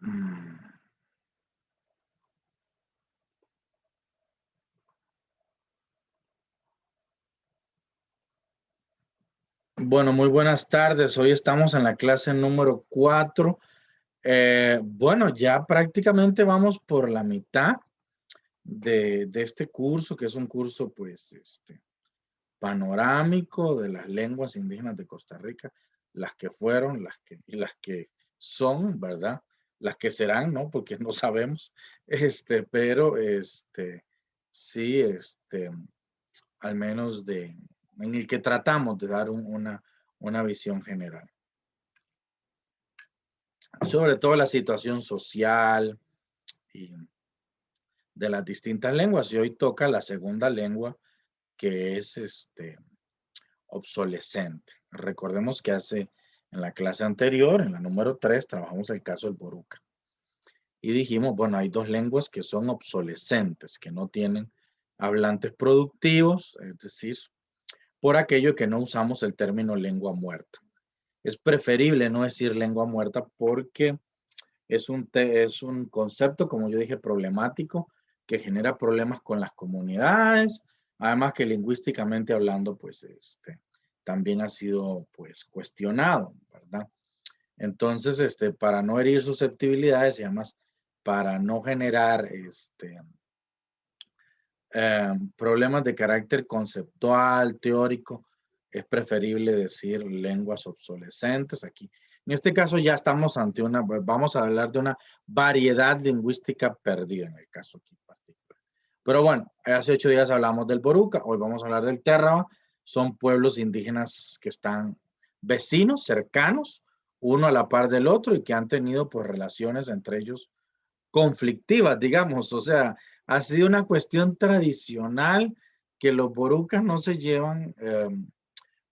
Mm. Bueno, muy buenas tardes. Hoy estamos en la clase número 4. Bueno, ya prácticamente vamos por la mitad de este curso, que es un curso, pues, panorámico de las lenguas indígenas de Costa Rica, las que fueron, y las que son, ¿verdad? Las que serán, ¿no? Porque no sabemos, pero, sí, al menos en el que tratamos de dar una visión general. Sobre todo la situación social y de las distintas lenguas. Y hoy toca la segunda lengua, que es obsolescente. Recordemos que en la clase anterior, en la número 3, trabajamos el caso del Boruca. Y dijimos, bueno, hay dos lenguas que son obsolescentes, que no tienen hablantes productivos, es decir, por aquello que no usamos el término lengua muerta. Es preferible no decir lengua muerta porque es un concepto, como yo dije, problemático, que genera problemas con las comunidades, además que lingüísticamente hablando, pues, también ha sido, pues, cuestionado, ¿verdad? Entonces, para no herir susceptibilidades y además para no generar, problemas de carácter conceptual, teórico, es preferible decir lenguas obsolescentes aquí. En este caso ya estamos ante vamos a hablar de una variedad lingüística perdida en el caso aquí particular. Pero bueno, hace 8 días hablamos del Boruca, hoy vamos a hablar del Terraba. Son pueblos indígenas que están vecinos, cercanos, uno a la par del otro y que han tenido pues relaciones entre ellos conflictivas, digamos, o sea, ha sido una cuestión tradicional que los borucas no se llevan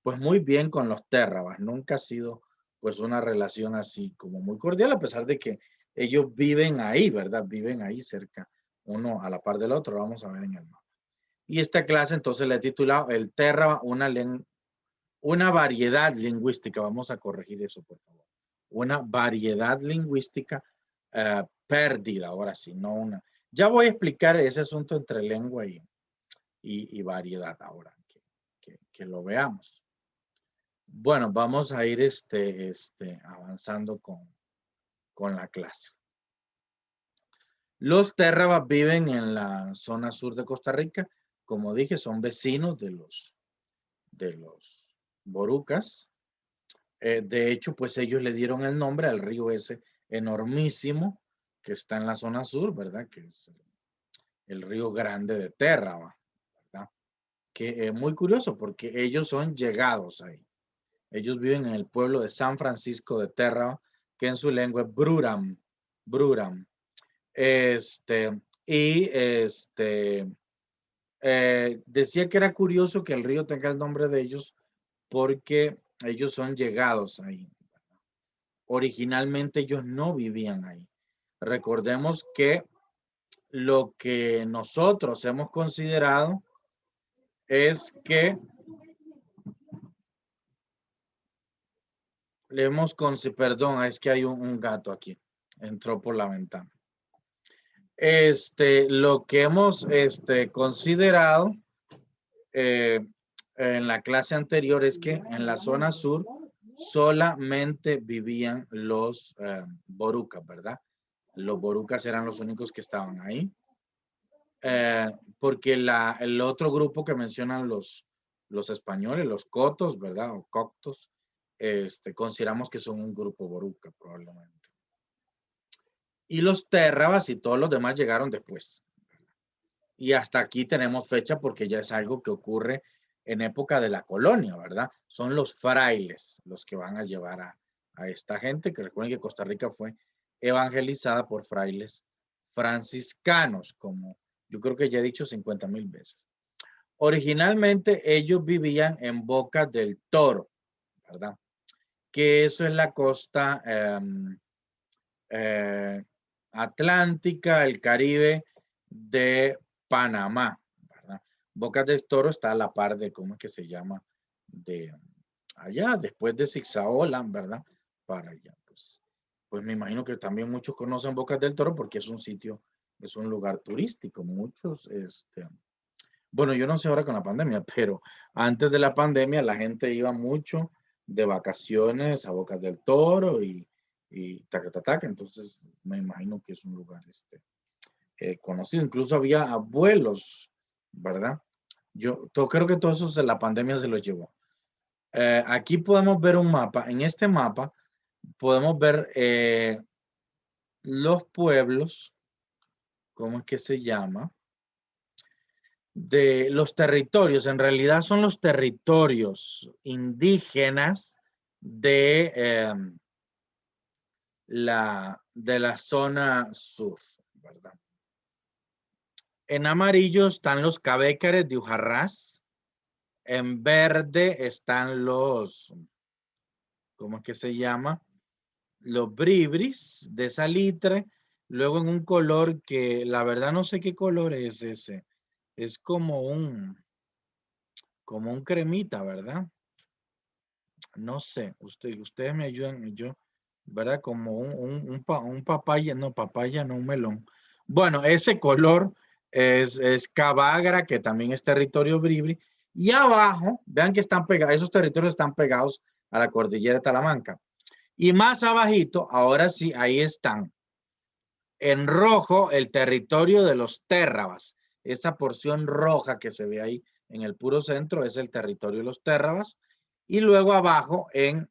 pues muy bien con los térrabas, nunca ha sido pues una relación así como muy cordial, a pesar de que ellos viven ahí, ¿verdad? Viven ahí cerca, uno a la par del otro, lo vamos a ver en el mapa. Y esta clase entonces le he titulado El térraba, una variedad lingüística, vamos a corregir eso, por favor. Una variedad lingüística pérdida, ahora sí, no una. Ya voy a explicar ese asunto entre lengua y variedad ahora, que lo veamos. Bueno, vamos a ir avanzando con la clase. Los térrabas viven en la zona sur de Costa Rica. Como dije, son vecinos de los borucas. De hecho, pues ellos le dieron el nombre al río ese enormísimo que está en la zona sur, ¿verdad? Que es el río Grande de Térraba, ¿verdad? Que es muy curioso porque ellos son llegados ahí. Ellos viven en el pueblo de San Francisco de Térraba, que en su lengua es Bruram, Bruram. Y decía que era curioso que el río tenga el nombre de ellos porque ellos son llegados ahí. Originalmente ellos no vivían ahí. Recordemos que lo que nosotros hemos considerado es que perdón, es que hay un gato aquí, entró por la ventana. Lo que hemos considerado en la clase anterior es que en la zona sur solamente vivían los borucas, ¿verdad? Los borucas eran los únicos que estaban ahí. Porque el otro grupo que mencionan los españoles, los cotos, ¿verdad? O coctos, consideramos que son un grupo boruca probablemente. Y los térrabas y todos los demás llegaron después. Y hasta aquí tenemos fecha porque ya es algo que ocurre en época de la colonia, ¿verdad? Son los frailes los que van a llevar a esta gente, que recuerden que Costa Rica fue evangelizada por frailes franciscanos, como yo creo que ya he dicho 50,000 veces. Originalmente ellos vivían en Boca del Toro, ¿verdad? Que eso es la costa atlántica, el Caribe de Panamá, ¿verdad? Boca del Toro está a la par de, ¿cómo es que se llama? De allá, después de Zigzaola, ¿verdad? Para allá, pues. pues me imagino que también muchos conocen Bocas del Toro porque es un sitio, es un lugar turístico. Muchos, bueno, yo no sé ahora con la pandemia, pero antes de la pandemia la gente iba mucho de vacaciones a Bocas del Toro y taca, taca, taca. Entonces me imagino que es un lugar conocido. Incluso había abuelos, ¿verdad? Creo que todo eso de la pandemia se lo llevó. Aquí podemos ver un mapa. En este mapa podemos ver los pueblos, ¿cómo es que se llama? De los territorios. En realidad son los territorios indígenas de la zona sur, ¿verdad? En amarillo están los cabécares de Ujarrás. En verde están ¿cómo es que se llama? Los bribris de salitre. Luego en un color que la verdad no sé qué color es ese. Es como un cremita, ¿verdad? No sé, ustedes me ayudan, ¿verdad? Como un papaya, no, papaya, no un melón. Bueno, ese color es Cabagra, que también es territorio bribri. Y abajo, vean que están pegados, esos territorios están pegados a la cordillera de Talamanca. Y más abajito, ahora sí, ahí están. En rojo, el territorio de los térrabas. Esa porción roja que se ve ahí en el puro centro es el territorio de los térrabas. Y luego abajo, en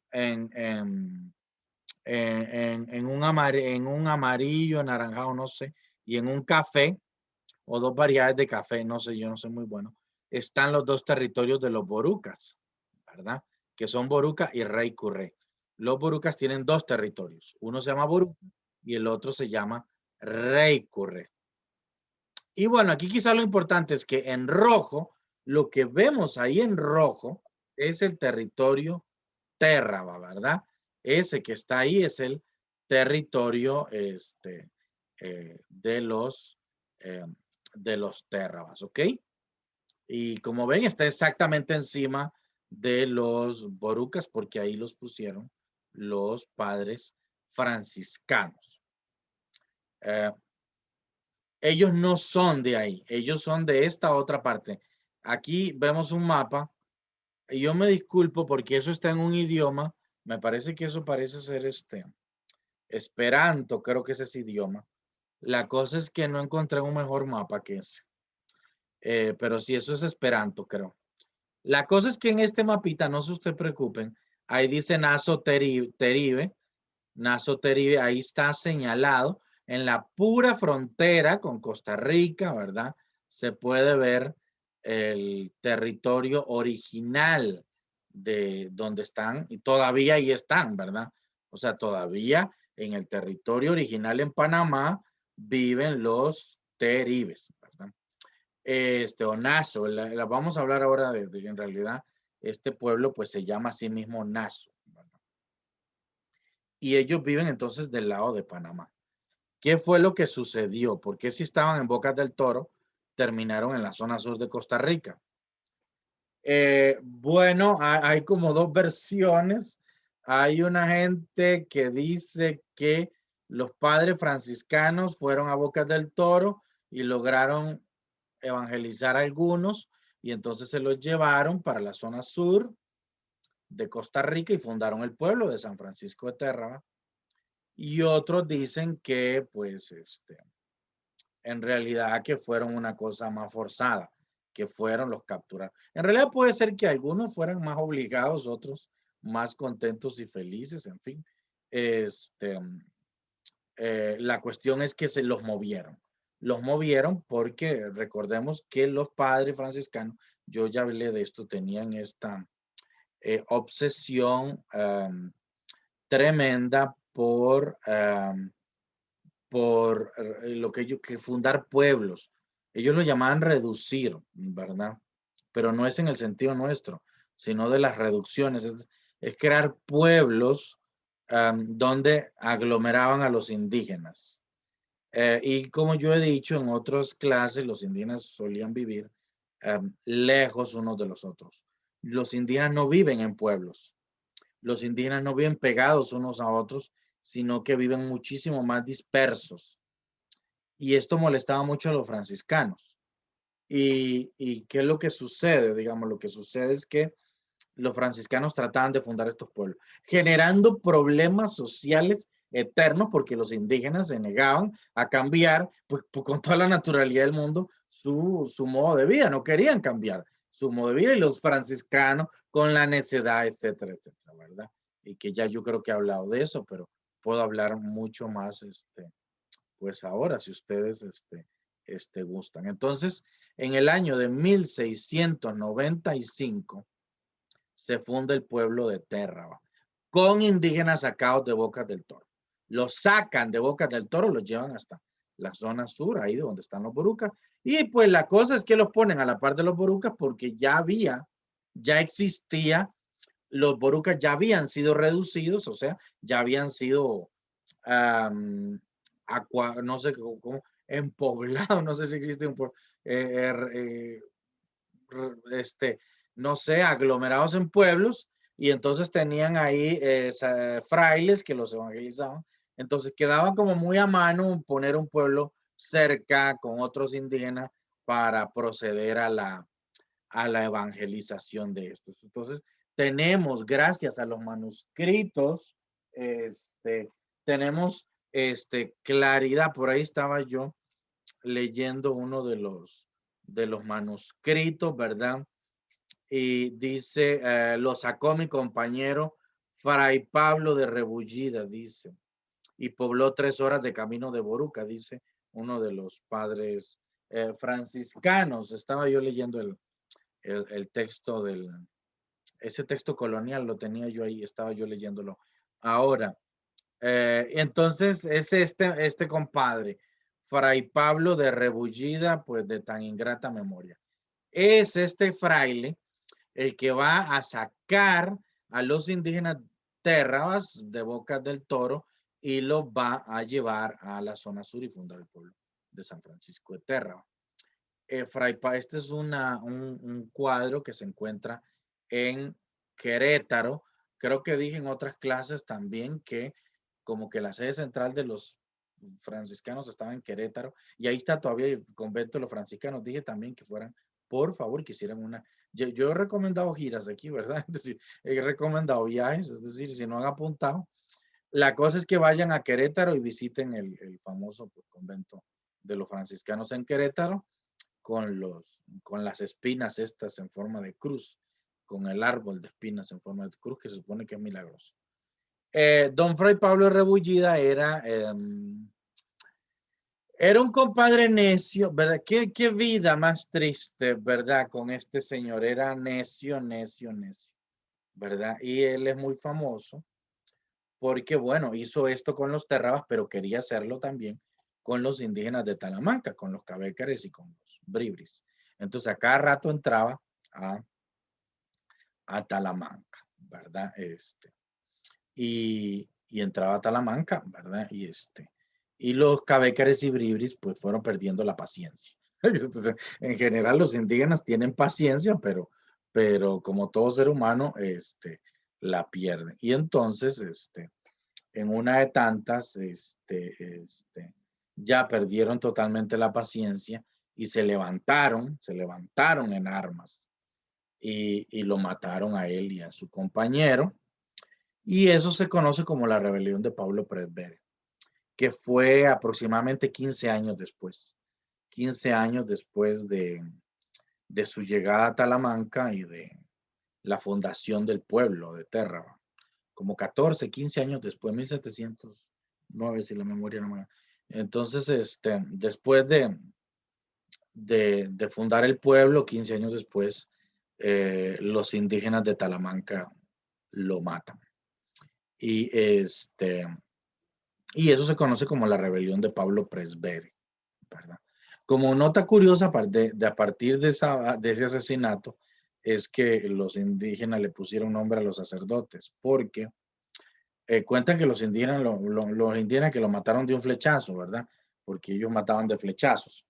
un amarillo, anaranjado, no sé, y en un café, o dos variedades de café, no sé, yo no soy muy bueno, están los dos territorios de los borucas, ¿verdad? Que son Boruca y Rey Curré. Los borucas tienen dos territorios. Uno se llama Boruca y el otro se llama Rey Curré. Y bueno, aquí quizá lo importante es que en rojo, lo que vemos ahí en rojo es el territorio térraba, ¿verdad? Ese que está ahí es el territorio de eh, de los térrabas, ¿ok? Y como ven, está exactamente encima de los borucas porque ahí los pusieron los padres franciscanos. Eh, Ellos no son de ahí, ellos son de esta otra parte. Aquí vemos un mapa y yo me disculpo porque eso está en un idioma, me parece que eso parece ser Esperanto, creo que es ese idioma. La cosa es que no encontré un mejor mapa que ese. Pero sí, eso es Esperanto, creo. La cosa es que en este mapita, no se usted preocupen, ahí dice Naso Teribe, Naso Teribe, ahí está señalado en la pura frontera con Costa Rica, ¿verdad? Se puede ver el territorio original de donde están y todavía ahí están, ¿verdad? O sea, todavía en el territorio original en Panamá viven los teribes, ¿verdad? O Naso, vamos a hablar ahora de en realidad este pueblo pues se llama a sí mismo Naso, ¿verdad? Y ellos viven entonces del lado de Panamá. ¿Qué fue lo que sucedió? ¿Por qué si estaban en Bocas del Toro terminaron en la zona sur de Costa Rica? Bueno, hay como dos versiones. Hay una gente que dice que los padres franciscanos fueron a Bocas del Toro y lograron evangelizar a algunos y entonces se los llevaron para la zona sur de Costa Rica y fundaron el pueblo de San Francisco de Terra. Y otros dicen que pues en realidad que fueron una cosa más forzada, que fueron los capturados. En realidad puede ser que algunos fueran más obligados, otros más contentos y felices, en fin. Este, la cuestión es que se los movieron. Los movieron porque recordemos que los padres franciscanos, yo ya hablé de esto, tenían esta obsesión tremenda por lo que ellos, que fundar pueblos. Ellos lo llamaban reducir, ¿verdad? Pero no es en el sentido nuestro, sino de las reducciones. Es crear pueblos donde aglomeraban a los indígenas. Y como yo he dicho en otras clases, los indígenas solían vivir lejos unos de los otros. Los indígenas no viven en pueblos. Los indígenas no viven pegados unos a otros, sino que viven muchísimo más dispersos. Y esto molestaba mucho a los franciscanos. ¿Y qué es lo que sucede? Digamos, lo que sucede es que los franciscanos trataban de fundar estos pueblos, generando problemas sociales eternos porque los indígenas se negaban a cambiar, pues con toda la naturalidad del mundo, su modo de vida, no querían cambiar su modo de vida y los franciscanos con la necedad, etcétera, etcétera, ¿verdad? Y que ya yo creo que he hablado de eso, pero puedo hablar mucho más, pues ahora, si ustedes, gustan. Entonces, en el año de 1695, se funda el pueblo de Térraba, con indígenas sacados de Bocas del Toro. Los sacan de Bocas del Toro, los llevan hasta la zona sur, ahí donde están los borucas, y pues la cosa es que los ponen a la par de los borucas porque ya existía, los borucas ya habían sido reducidos, o sea, ya habían sido, no sé cómo, empoblados, no sé si existe un, este, no sé, aglomerados en pueblos, y entonces tenían ahí frailes que los evangelizaban. Entonces quedaba como muy a mano poner un pueblo cerca con otros indígenas para proceder a la evangelización de estos. Entonces tenemos, gracias a los manuscritos, tenemos claridad. Por ahí estaba yo leyendo uno de los manuscritos, ¿verdad? Y dice, lo sacó mi compañero Fray Pablo de Rebullida, dice, y pobló 3 horas de camino de Boruca, dice uno de los padres franciscanos. Estaba yo leyendo el texto ese texto colonial lo tenía yo ahí, estaba yo leyéndolo ahora. Entonces es este compadre, Fray Pablo de Rebullida, pues de tan ingrata memoria. Es este fraile el que va a sacar a los indígenas térrabas de Bocas del Toro y los va a llevar a la zona sur y fundar el pueblo de San Francisco de Térraba. Este es un cuadro que se encuentra en Querétaro. Creo que dije en otras clases también que como que la sede central de los franciscanos estaba en Querétaro y ahí está todavía el convento de los franciscanos. Dije también que fueran, por favor, que hicieran una. Yo he recomendado giras aquí, ¿verdad? Es decir, he recomendado viajes, es decir, si no han apuntado, la cosa es que vayan a Querétaro y visiten el famoso pues, convento de los franciscanos en Querétaro con las espinas estas en forma de cruz, con el árbol de espinas en forma de cruz, que se supone que es milagroso. Don Fray Pablo Rebullida era un compadre necio, ¿verdad? ¿Qué vida más triste, ¿verdad? Con este señor, era necio, necio, necio, ¿verdad? Y él es muy famoso porque, bueno, hizo esto con los terrabas, pero quería hacerlo también con los indígenas de Talamanca, con los cabécares y con los bribris. Entonces, a cada rato entraba a Talamanca, ¿verdad? Y entraba a Talamanca, ¿verdad? Y los cabécares y bribris, pues, fueron perdiendo la paciencia. Entonces, en general, los indígenas tienen paciencia, pero como todo ser humano, la pierden. Y entonces, en una de tantas, ya perdieron totalmente la paciencia y se levantaron en armas y lo mataron a él y a su compañero. Y eso se conoce como la rebelión de Pablo Presbere, que fue aproximadamente 15 años después. 15 años después de su llegada a Talamanca y de la fundación del pueblo de Térraba. Como 14, 15 años después, 1709, si la memoria no me. Entonces, después de fundar el pueblo, 15 años después, los indígenas de Talamanca lo matan. Y, y eso se conoce como la rebelión de Pablo Presbere, ¿verdad? Como nota curiosa, a partir de ese asesinato, es que los indígenas le pusieron nombre a los sacerdotes, porque cuentan que los indígenas, los indígenas que lo mataron de un flechazo, ¿verdad? Porque ellos mataban de flechazos.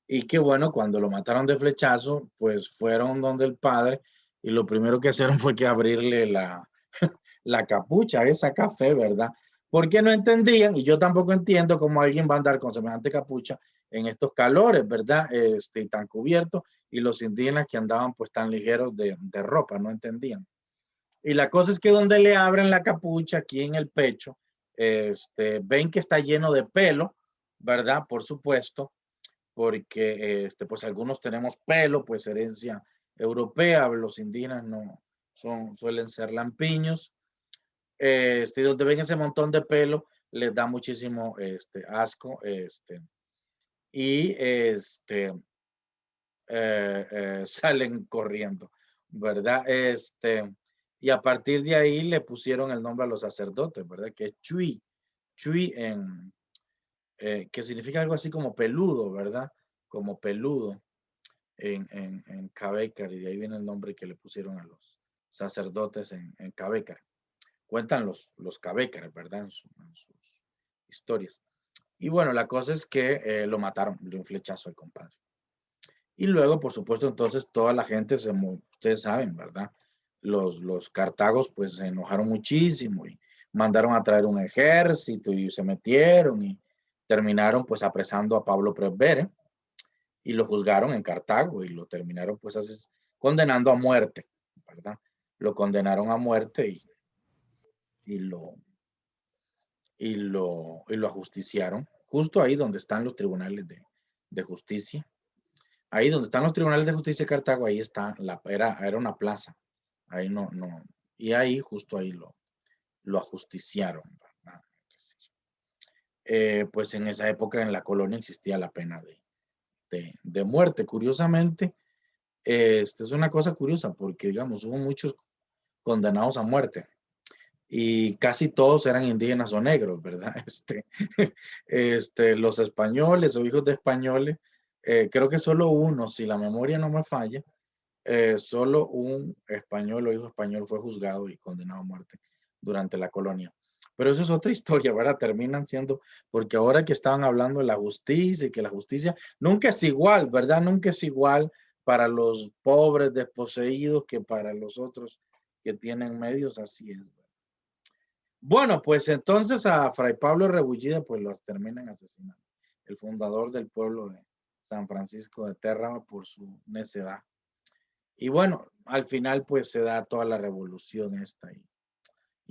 Y que bueno, cuando lo mataron de flechazo, pues fueron donde el padre y lo primero que hicieron fue que abrirle la capucha, esa café, ¿verdad? porque no entendían, y yo tampoco entiendo cómo alguien va a andar con semejante capucha en estos calores, ¿verdad? Tan cubiertos, y los indígenas que andaban pues tan ligeros de ropa, no entendían. Y la cosa es que donde le abren la capucha aquí en el pecho, ven que está lleno de pelo, ¿verdad? Por supuesto, porque pues algunos tenemos pelo, pues herencia europea, los indígenas no suelen ser lampiños. Donde ven ese montón de pelo, les da muchísimo asco, y salen corriendo, ¿verdad? Y a partir de ahí le pusieron el nombre a los sacerdotes, ¿verdad? Que es Chui, Chui que significa algo así como peludo, ¿verdad? Como peludo en Cabécar, y de ahí viene el nombre que le pusieron a los sacerdotes en Cabécar. Cuentan los Cabécares, ¿verdad? En sus historias. Y bueno, la cosa es que lo mataron de un flechazo al compadre. Y luego, por supuesto, entonces toda la gente ustedes saben, ¿verdad? Los cartagos pues se enojaron muchísimo y mandaron a traer un ejército y se metieron y terminaron pues apresando a Pablo Prevere y lo juzgaron en Cartago y lo terminaron pues así, condenando a muerte, ¿verdad? Lo condenaron a muerte y lo ajusticiaron justo ahí donde están los tribunales de justicia. Ahí donde están los tribunales de justicia de Cartago, ahí está, era una plaza. Ahí no. Y ahí, justo ahí lo ajusticiaron, ¿verdad? Pues en esa época en la colonia existía la pena de muerte. Curiosamente, es una cosa curiosa porque, digamos, hubo muchos condenados a muerte y casi todos eran indígenas o negros, ¿verdad? Los españoles o hijos de españoles, creo que solo uno, si la memoria no me falla, solo un español o hijo español fue juzgado y condenado a muerte durante la colonia. Pero eso es otra historia, ¿verdad? Terminan siendo, porque ahora que estaban hablando de la justicia y que la justicia nunca es igual, ¿verdad? Nunca es igual para los pobres desposeídos que para los otros que tienen medios, así es. Bueno, pues entonces a Fray Pablo Rebullida pues los terminan asesinando. El fundador del pueblo de San Francisco de Terra por su necedad. Y bueno, al final pues se da toda la revolución esta y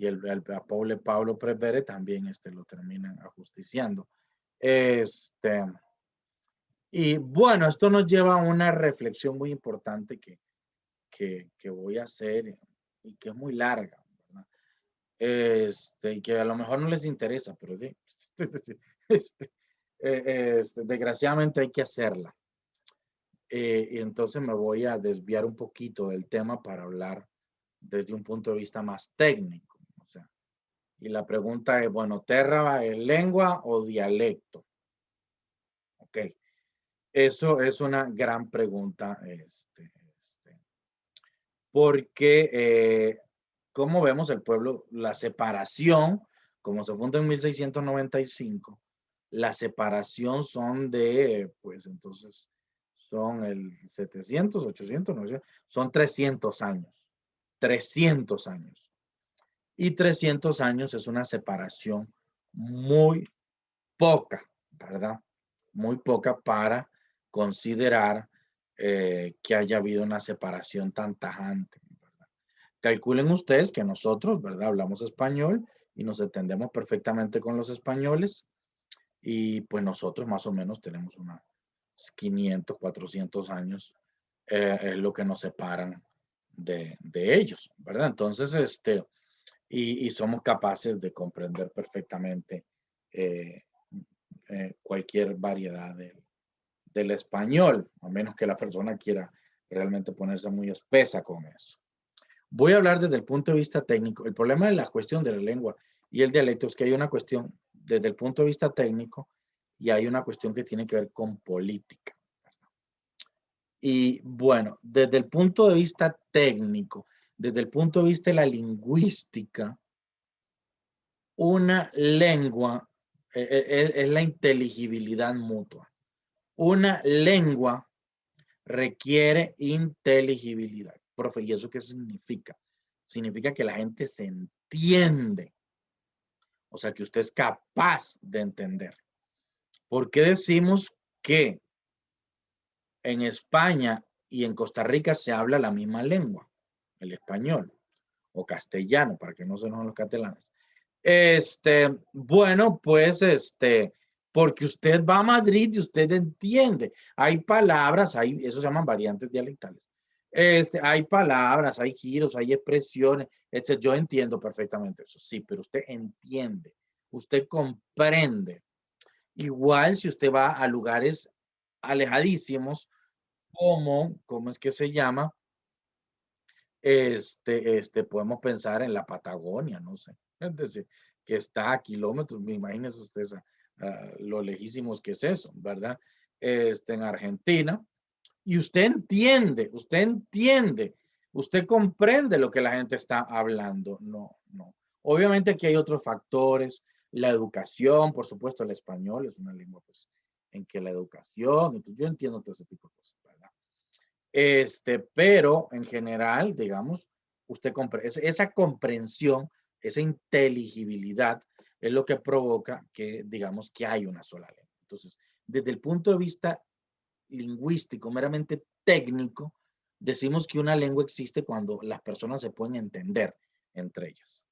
a Pablo Prevere también lo terminan ajusticiando. Y bueno, esto nos lleva a una reflexión muy importante que voy a hacer y que es muy larga, ¿verdad? Y que a lo mejor no les interesa, pero sí, desgraciadamente hay que hacerla. Y entonces me voy a desviar un poquito del tema para hablar desde un punto de vista más técnico. O sea, y la pregunta es, bueno, ¿terra es lengua o dialecto? Ok, eso es una gran pregunta, porque como vemos el pueblo, la separación, como se funda en 1695, la separación son de, pues entonces, son el 700, 800, 900, son 300 años. 300 años. Y 300 años es una separación muy poca, ¿verdad? Muy poca para considerar que haya habido una separación tan tajante, ¿verdad? Calculen ustedes que nosotros, ¿verdad? Hablamos español y nos entendemos perfectamente con los españoles y pues nosotros más o menos tenemos unos 500, 400 años, es lo que nos separan de ellos, ¿verdad? Entonces, y somos capaces de comprender perfectamente eh, cualquier variedad del español, a menos que la persona quiera realmente ponerse muy espesa con eso. Voy a hablar desde el punto de vista técnico. El problema de la cuestión de la lengua y el dialecto es que hay una cuestión desde el punto de vista técnico y hay una cuestión que tiene que ver con política. Y bueno, desde el punto de vista técnico, desde el punto de vista de la lingüística, una lengua es la inteligibilidad mutua. Una lengua requiere inteligibilidad. Profe, ¿y eso qué significa? Significa que la gente se entiende. O sea, que usted es capaz de entender. ¿Por qué decimos que en España y en Costa Rica se habla la misma lengua, el español o castellano, para que no se enojen los catalanes? Bueno, pues, porque usted va a Madrid y usted entiende. Hay palabras, eso se llaman variantes dialectales. Hay palabras, hay giros, hay expresiones. Yo entiendo perfectamente eso, sí, pero usted entiende, usted comprende. Igual si usted va a lugares alejadísimos, como, ¿cómo es que se llama? Podemos pensar en la Patagonia, no sé. Es decir, que está a kilómetros, me imagínese usted lo lejísimos que es eso, ¿verdad? En Argentina. Y usted entiende, usted comprende lo que la gente está hablando. No, no. Obviamente aquí hay otros factores, la educación, por supuesto, el español es una lengua, pues, en que la educación, entonces yo entiendo todo ese tipo de cosas, ¿verdad? Pero en general, digamos, esa comprensión, esa inteligibilidad es lo que provoca que, digamos, que hay una sola lengua. Entonces, desde el punto de vista lingüístico, meramente técnico, decimos que una lengua existe cuando las personas se pueden entender entre ellas.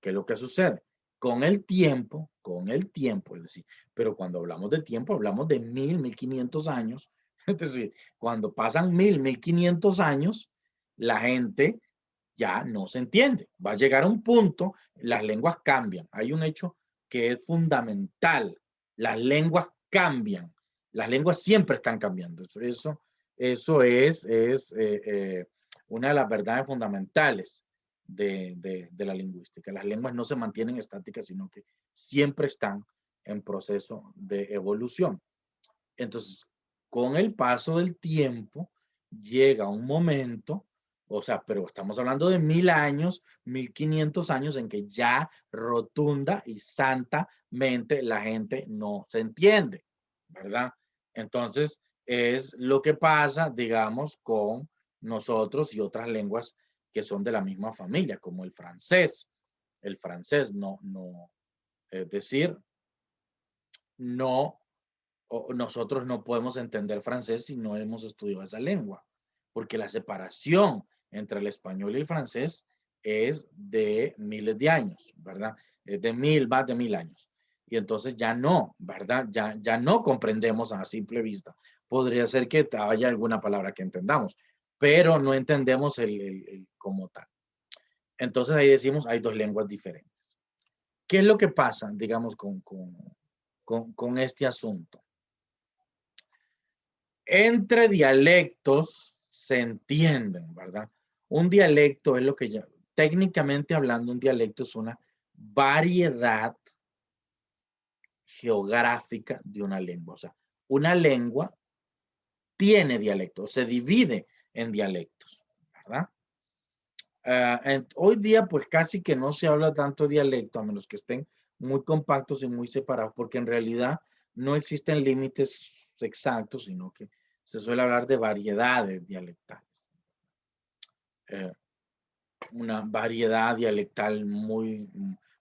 ¿Qué es lo que sucede? Con el tiempo, es decir, pero cuando hablamos de tiempo, hablamos de 1500 años, es decir, cuando pasan 1500 años, la gente ya no se entiende. Va a llegar a un punto, las lenguas cambian. Hay un hecho que es fundamental. Las lenguas cambian. Las lenguas siempre están cambiando. Eso es una de las verdades fundamentales de la lingüística. Las lenguas no se mantienen estáticas, sino que siempre están en proceso de evolución. Entonces, con el paso del tiempo, llega un momento, o sea, pero estamos hablando de 1000 años, 1500 años en que ya rotunda y santamente la gente no se entiende, ¿verdad? Entonces, es lo que pasa, digamos, con nosotros y otras lenguas que son de la misma familia, como el francés. El francés es decir, no nosotros no podemos entender francés si no hemos estudiado esa lengua, porque la separación entre el español y el francés es de miles de años, ¿verdad? Es de más de 1000 años. Y entonces ya no, ¿verdad? Ya no comprendemos a simple vista. Podría ser que haya alguna palabra que entendamos, pero no entendemos el como tal. Entonces ahí decimos, hay dos lenguas diferentes. ¿Qué es lo que pasa, digamos, con este asunto? Entre dialectos se entienden, ¿verdad? Un dialecto es lo que ya, técnicamente hablando, un dialecto es una variedad geográfica de una lengua. O sea, una lengua tiene dialectos, se divide en dialectos, ¿verdad? Hoy día, pues casi que no se habla tanto dialecto, a menos que estén muy compactos y muy separados, porque en realidad no existen límites exactos, sino que se suele hablar de variedades dialectales. Eh, una variedad dialectal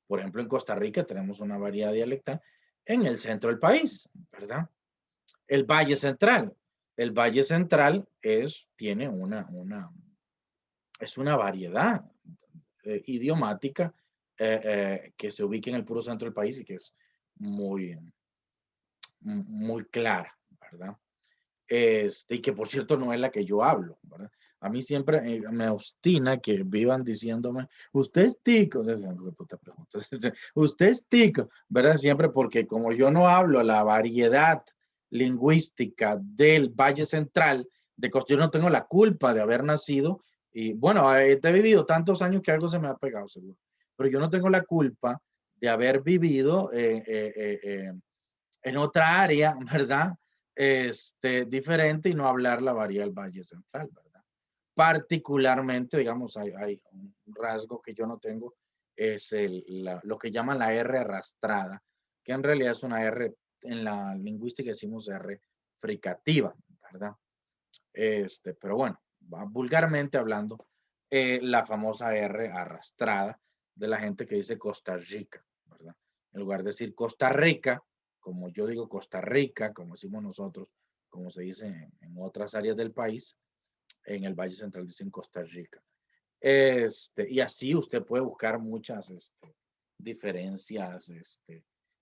por ejemplo, en Costa Rica tenemos una variedad dialectal en el centro del país, ¿verdad? El Valle Central. El Valle Central tiene es una variedad idiomática que se ubica en el puro centro del país y que es muy, muy clara, ¿verdad? Y que por cierto no es la que yo hablo, ¿verdad? A mí siempre me obstina que vivan diciéndome, usted es tico, usted es tico, ¿verdad? Siempre porque como yo no hablo la variedad lingüística del Valle Central, yo no tengo la culpa de haber nacido, y bueno, he vivido tantos años que algo se me ha pegado seguro, pero yo no tengo la culpa de haber vivido en otra área, ¿verdad? Diferente y no hablar la variedad del Valle Central, ¿verdad? Particularmente, digamos, hay un rasgo que yo no tengo, es lo que llaman la R arrastrada, que en realidad es una R, en la lingüística decimos R fricativa, ¿verdad? Pero bueno, vulgarmente hablando, la famosa R arrastrada de la gente que dice Costa Rica, ¿verdad? En lugar de decir Costa Rica, como yo digo Costa Rica, como decimos nosotros, como se dice en otras áreas del país, en el Valle Central dicen Costa Rica. Y así usted puede buscar muchas diferencias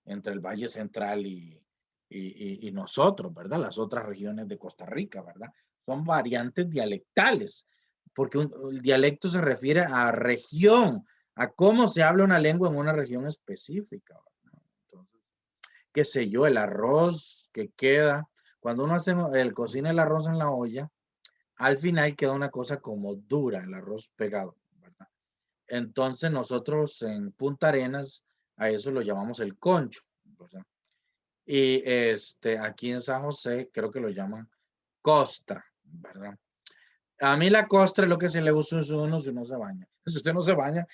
entre el Valle Central y nosotros, ¿verdad? Las otras regiones de Costa Rica, ¿verdad? Son variantes dialectales, porque el dialecto se refiere a región, a cómo se habla una lengua en una región específica, ¿verdad? Entonces, qué sé yo, el arroz que queda, cuando uno hace cocina el arroz en la olla, al final queda una cosa como dura, el arroz pegado, ¿verdad? Entonces nosotros en Punta Arenas a eso lo llamamos el concho, ¿verdad? Y aquí en San José creo que lo llaman costra, ¿verdad? A mí la costra es lo que se le usa a uno si uno se baña. Si usted no se baña,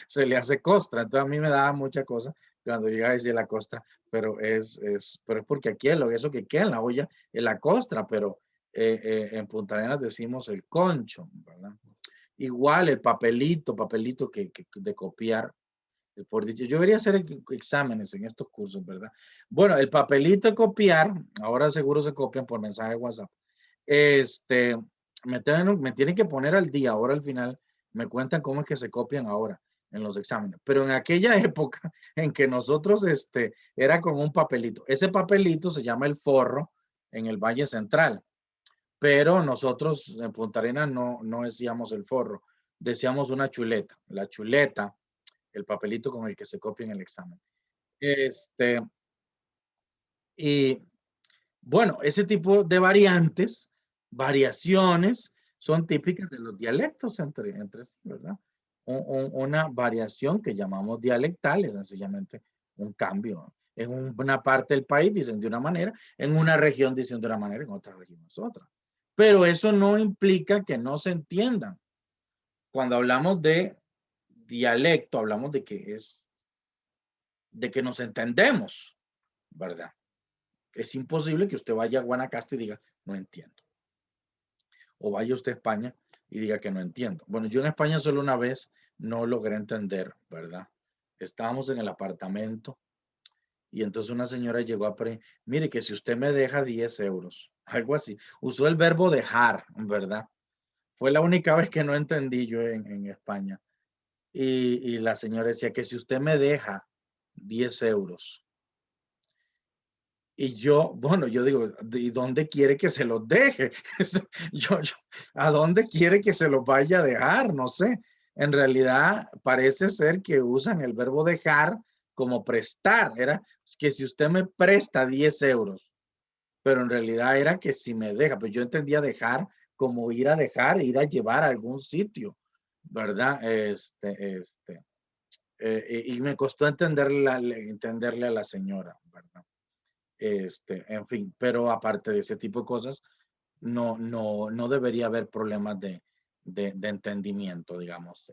se le hace costra. Entonces a mí me da mucha cosa cuando llega a decir la costra, pero es porque aquí eso que queda en la olla es la costra, pero en Punta Arenas decimos el concho, ¿verdad? Igual el papelito de copiar. Por dicho, yo debería hacer exámenes en estos cursos, ¿verdad? Bueno, el papelito de copiar, ahora seguro se copian por mensaje de WhatsApp. Este, me tienen que poner al día, ahora al final me cuentan cómo es que se copian ahora en los exámenes. Pero en aquella época en que nosotros, era como un papelito. Ese papelito se llama el forro en el Valle Central, pero nosotros en Punta Arenas no decíamos el forro, decíamos una chuleta. La chuleta, el papelito con el que se copia en el examen. Este, y bueno, ese tipo de variaciones, son típicas de los dialectos entre sí, ¿verdad? Una variación que llamamos dialectal es sencillamente un cambio. En una parte del país dicen de una manera, en una región dicen de una manera, en otra región es otra. Pero eso no implica que no se entiendan. Cuando hablamos de dialecto, hablamos de que nos entendemos, ¿verdad? Es imposible que usted vaya a Guanacaste y diga, no entiendo. O vaya usted a España y diga que no entiendo. Bueno, yo en España solo una vez no logré entender, ¿verdad? Estábamos en el apartamento y entonces una señora llegó a mire que si usted me deja 10 euros, algo así. Usó el verbo dejar, ¿verdad? Fue la única vez que no entendí yo en España. Y la señora decía que si usted me deja 10 euros, y yo, bueno, yo digo, ¿y dónde quiere que se los deje? Yo, ¿a dónde quiere que se los vaya a dejar? No sé. En realidad parece ser que usan el verbo dejar como prestar. Era que si usted me presta 10 euros, pero en realidad era que si me deja, pues yo entendía dejar como ir a dejar, ir a llevar a algún sitio, ¿verdad? Y me costó entenderle a la señora, ¿verdad? En fin, pero aparte de ese tipo de cosas, no debería haber problemas de entendimiento, digamos.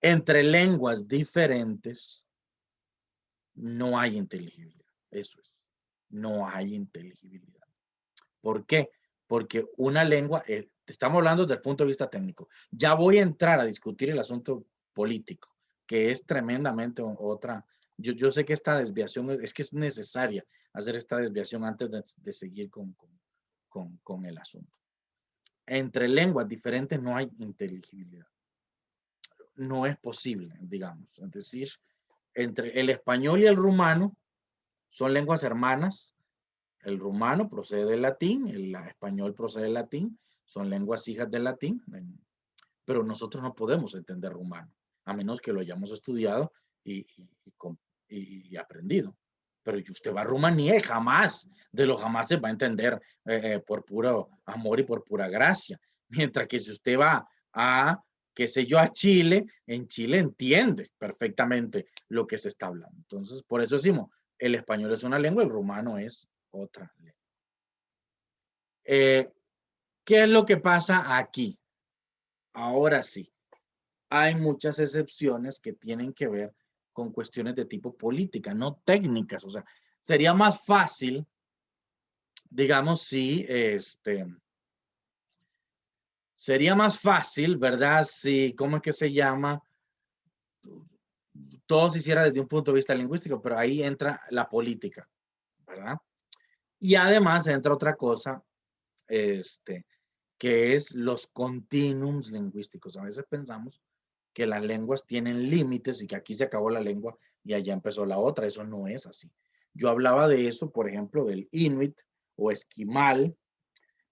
Entre lenguas diferentes no hay inteligibilidad, eso es, no hay inteligibilidad. ¿Por qué? Porque una lengua, estamos hablando desde el punto de vista técnico. Ya voy a entrar a discutir el asunto político, que es tremendamente otra. Yo sé que esta desviación es que es necesaria hacer esta desviación antes de seguir con el asunto. Entre lenguas diferentes no hay inteligibilidad. No es posible, digamos. Es decir, entre el español y el rumano son lenguas hermanas. El rumano procede del latín, el español procede del latín, son lenguas hijas del latín, pero nosotros no podemos entender rumano, a menos que lo hayamos estudiado y aprendido. Pero usted va a Rumanía y jamás, de los jamás se va a entender por puro amor y por pura gracia. Mientras que si usted va a, qué sé yo, a Chile, en Chile entiende perfectamente lo que se está hablando. Entonces, por eso decimos, el español es una lengua, el rumano es otra lengua. ¿Qué es lo que pasa aquí? Ahora sí, hay muchas excepciones que tienen que ver con cuestiones de tipo política, no técnicas. O sea, sería más fácil, digamos, si sería más fácil, ¿verdad? Si, ¿cómo es que se llama? todo se hiciera desde un punto de vista lingüístico, pero ahí entra la política, ¿verdad? Y además entra otra cosa, que es los continuums lingüísticos. A veces pensamos que las lenguas tienen límites y que aquí se acabó la lengua y allá empezó la otra. Eso no es así. Yo hablaba de eso, por ejemplo, del inuit o esquimal.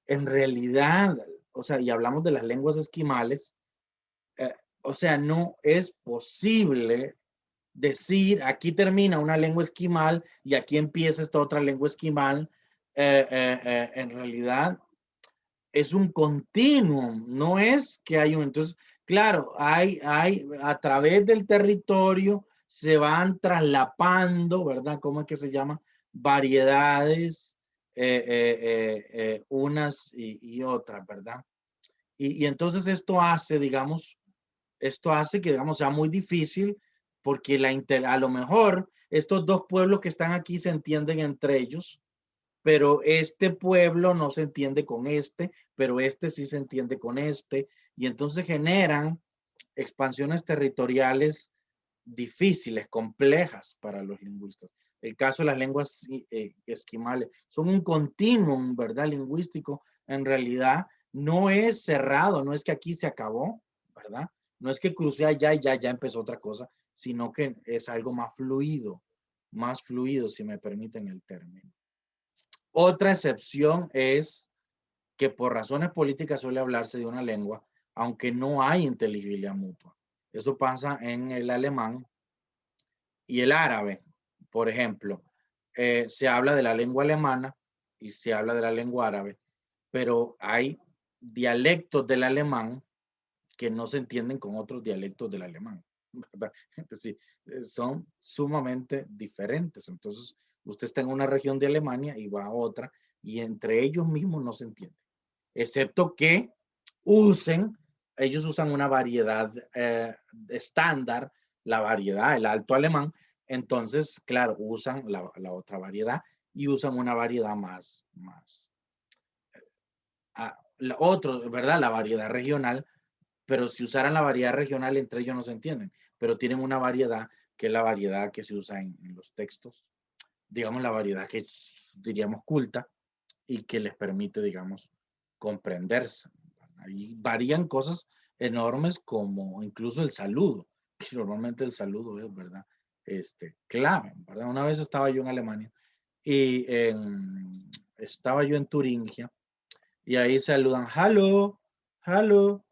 En realidad, o sea, y hablamos de las lenguas esquimales, eh, o sea, no es posible decir aquí termina una lengua esquimal y aquí empieza esta otra lengua esquimal. En realidad es un continuum, no es que hay un, entonces, claro, a través del territorio se van traslapando, ¿verdad? ¿Cómo es que se llama? Variedades, unas y otras, ¿verdad? Y entonces esto hace que, digamos, sea muy difícil porque a lo mejor estos dos pueblos que están aquí se entienden entre ellos, pero este pueblo no se entiende con este, pero este sí se entiende con este, y entonces generan expansiones territoriales difíciles, complejas para los lingüistas. El caso de las lenguas esquimales son un continuum, ¿verdad? Lingüístico, en realidad no es cerrado, no es que aquí se acabó, ¿verdad? No es que crucé allá y ya empezó otra cosa, sino que es algo más fluido, si me permiten el término. Otra excepción es que por razones políticas suele hablarse de una lengua, aunque no hay inteligibilidad mutua. Eso pasa en el alemán y el árabe. Por ejemplo, se habla de la lengua alemana y se habla de la lengua árabe, pero hay dialectos del alemán que no se entienden con otros dialectos del alemán. ¿Verdad? Es decir, son sumamente diferentes. Entonces, usted está en una región de Alemania y va a otra y entre ellos mismos no se entiende, excepto que usen, ellos usan una variedad estándar, la variedad, el alto alemán, entonces, claro, usan la otra variedad y usan una variedad más otro, ¿verdad? La variedad regional, pero si usaran la variedad regional entre ellos no se entienden, pero tienen una variedad que es la variedad que se usa en los textos, digamos la variedad que diríamos culta y que les permite, digamos, comprenderse. Ahí varían cosas enormes como incluso el saludo, que normalmente el saludo es, ¿verdad? Clave, ¿verdad? Una vez estaba yo en Alemania y estaba yo en Turingia y ahí saludan, hello, hello,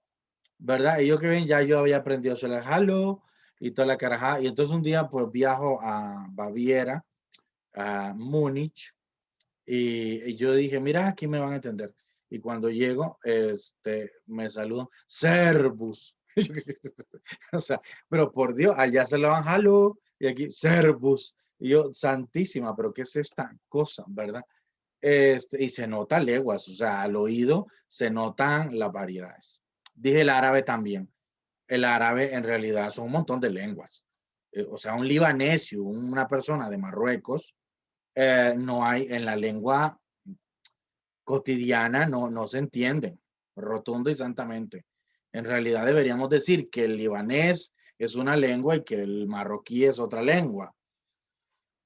¿verdad? Y yo que ven, ya yo había aprendido a hacer el hello y toda la carajada. Y entonces un día pues viajo a Baviera, a Múnich, y yo dije, mira, aquí me van a entender. Y cuando llego, me saludan, Servus. O sea, pero por Dios, allá se lo van hello y aquí Servus. Y yo, santísima, pero ¿qué es esta cosa, verdad? Y se nota leguas, o sea, al oído se notan las variedades. Dije el árabe también. El árabe en realidad son un montón de lenguas. O sea, un libanés y una persona de Marruecos, no hay en la lengua cotidiana, no se entienden, rotundo y santamente. En realidad deberíamos decir que el libanés es una lengua y que el marroquí es otra lengua.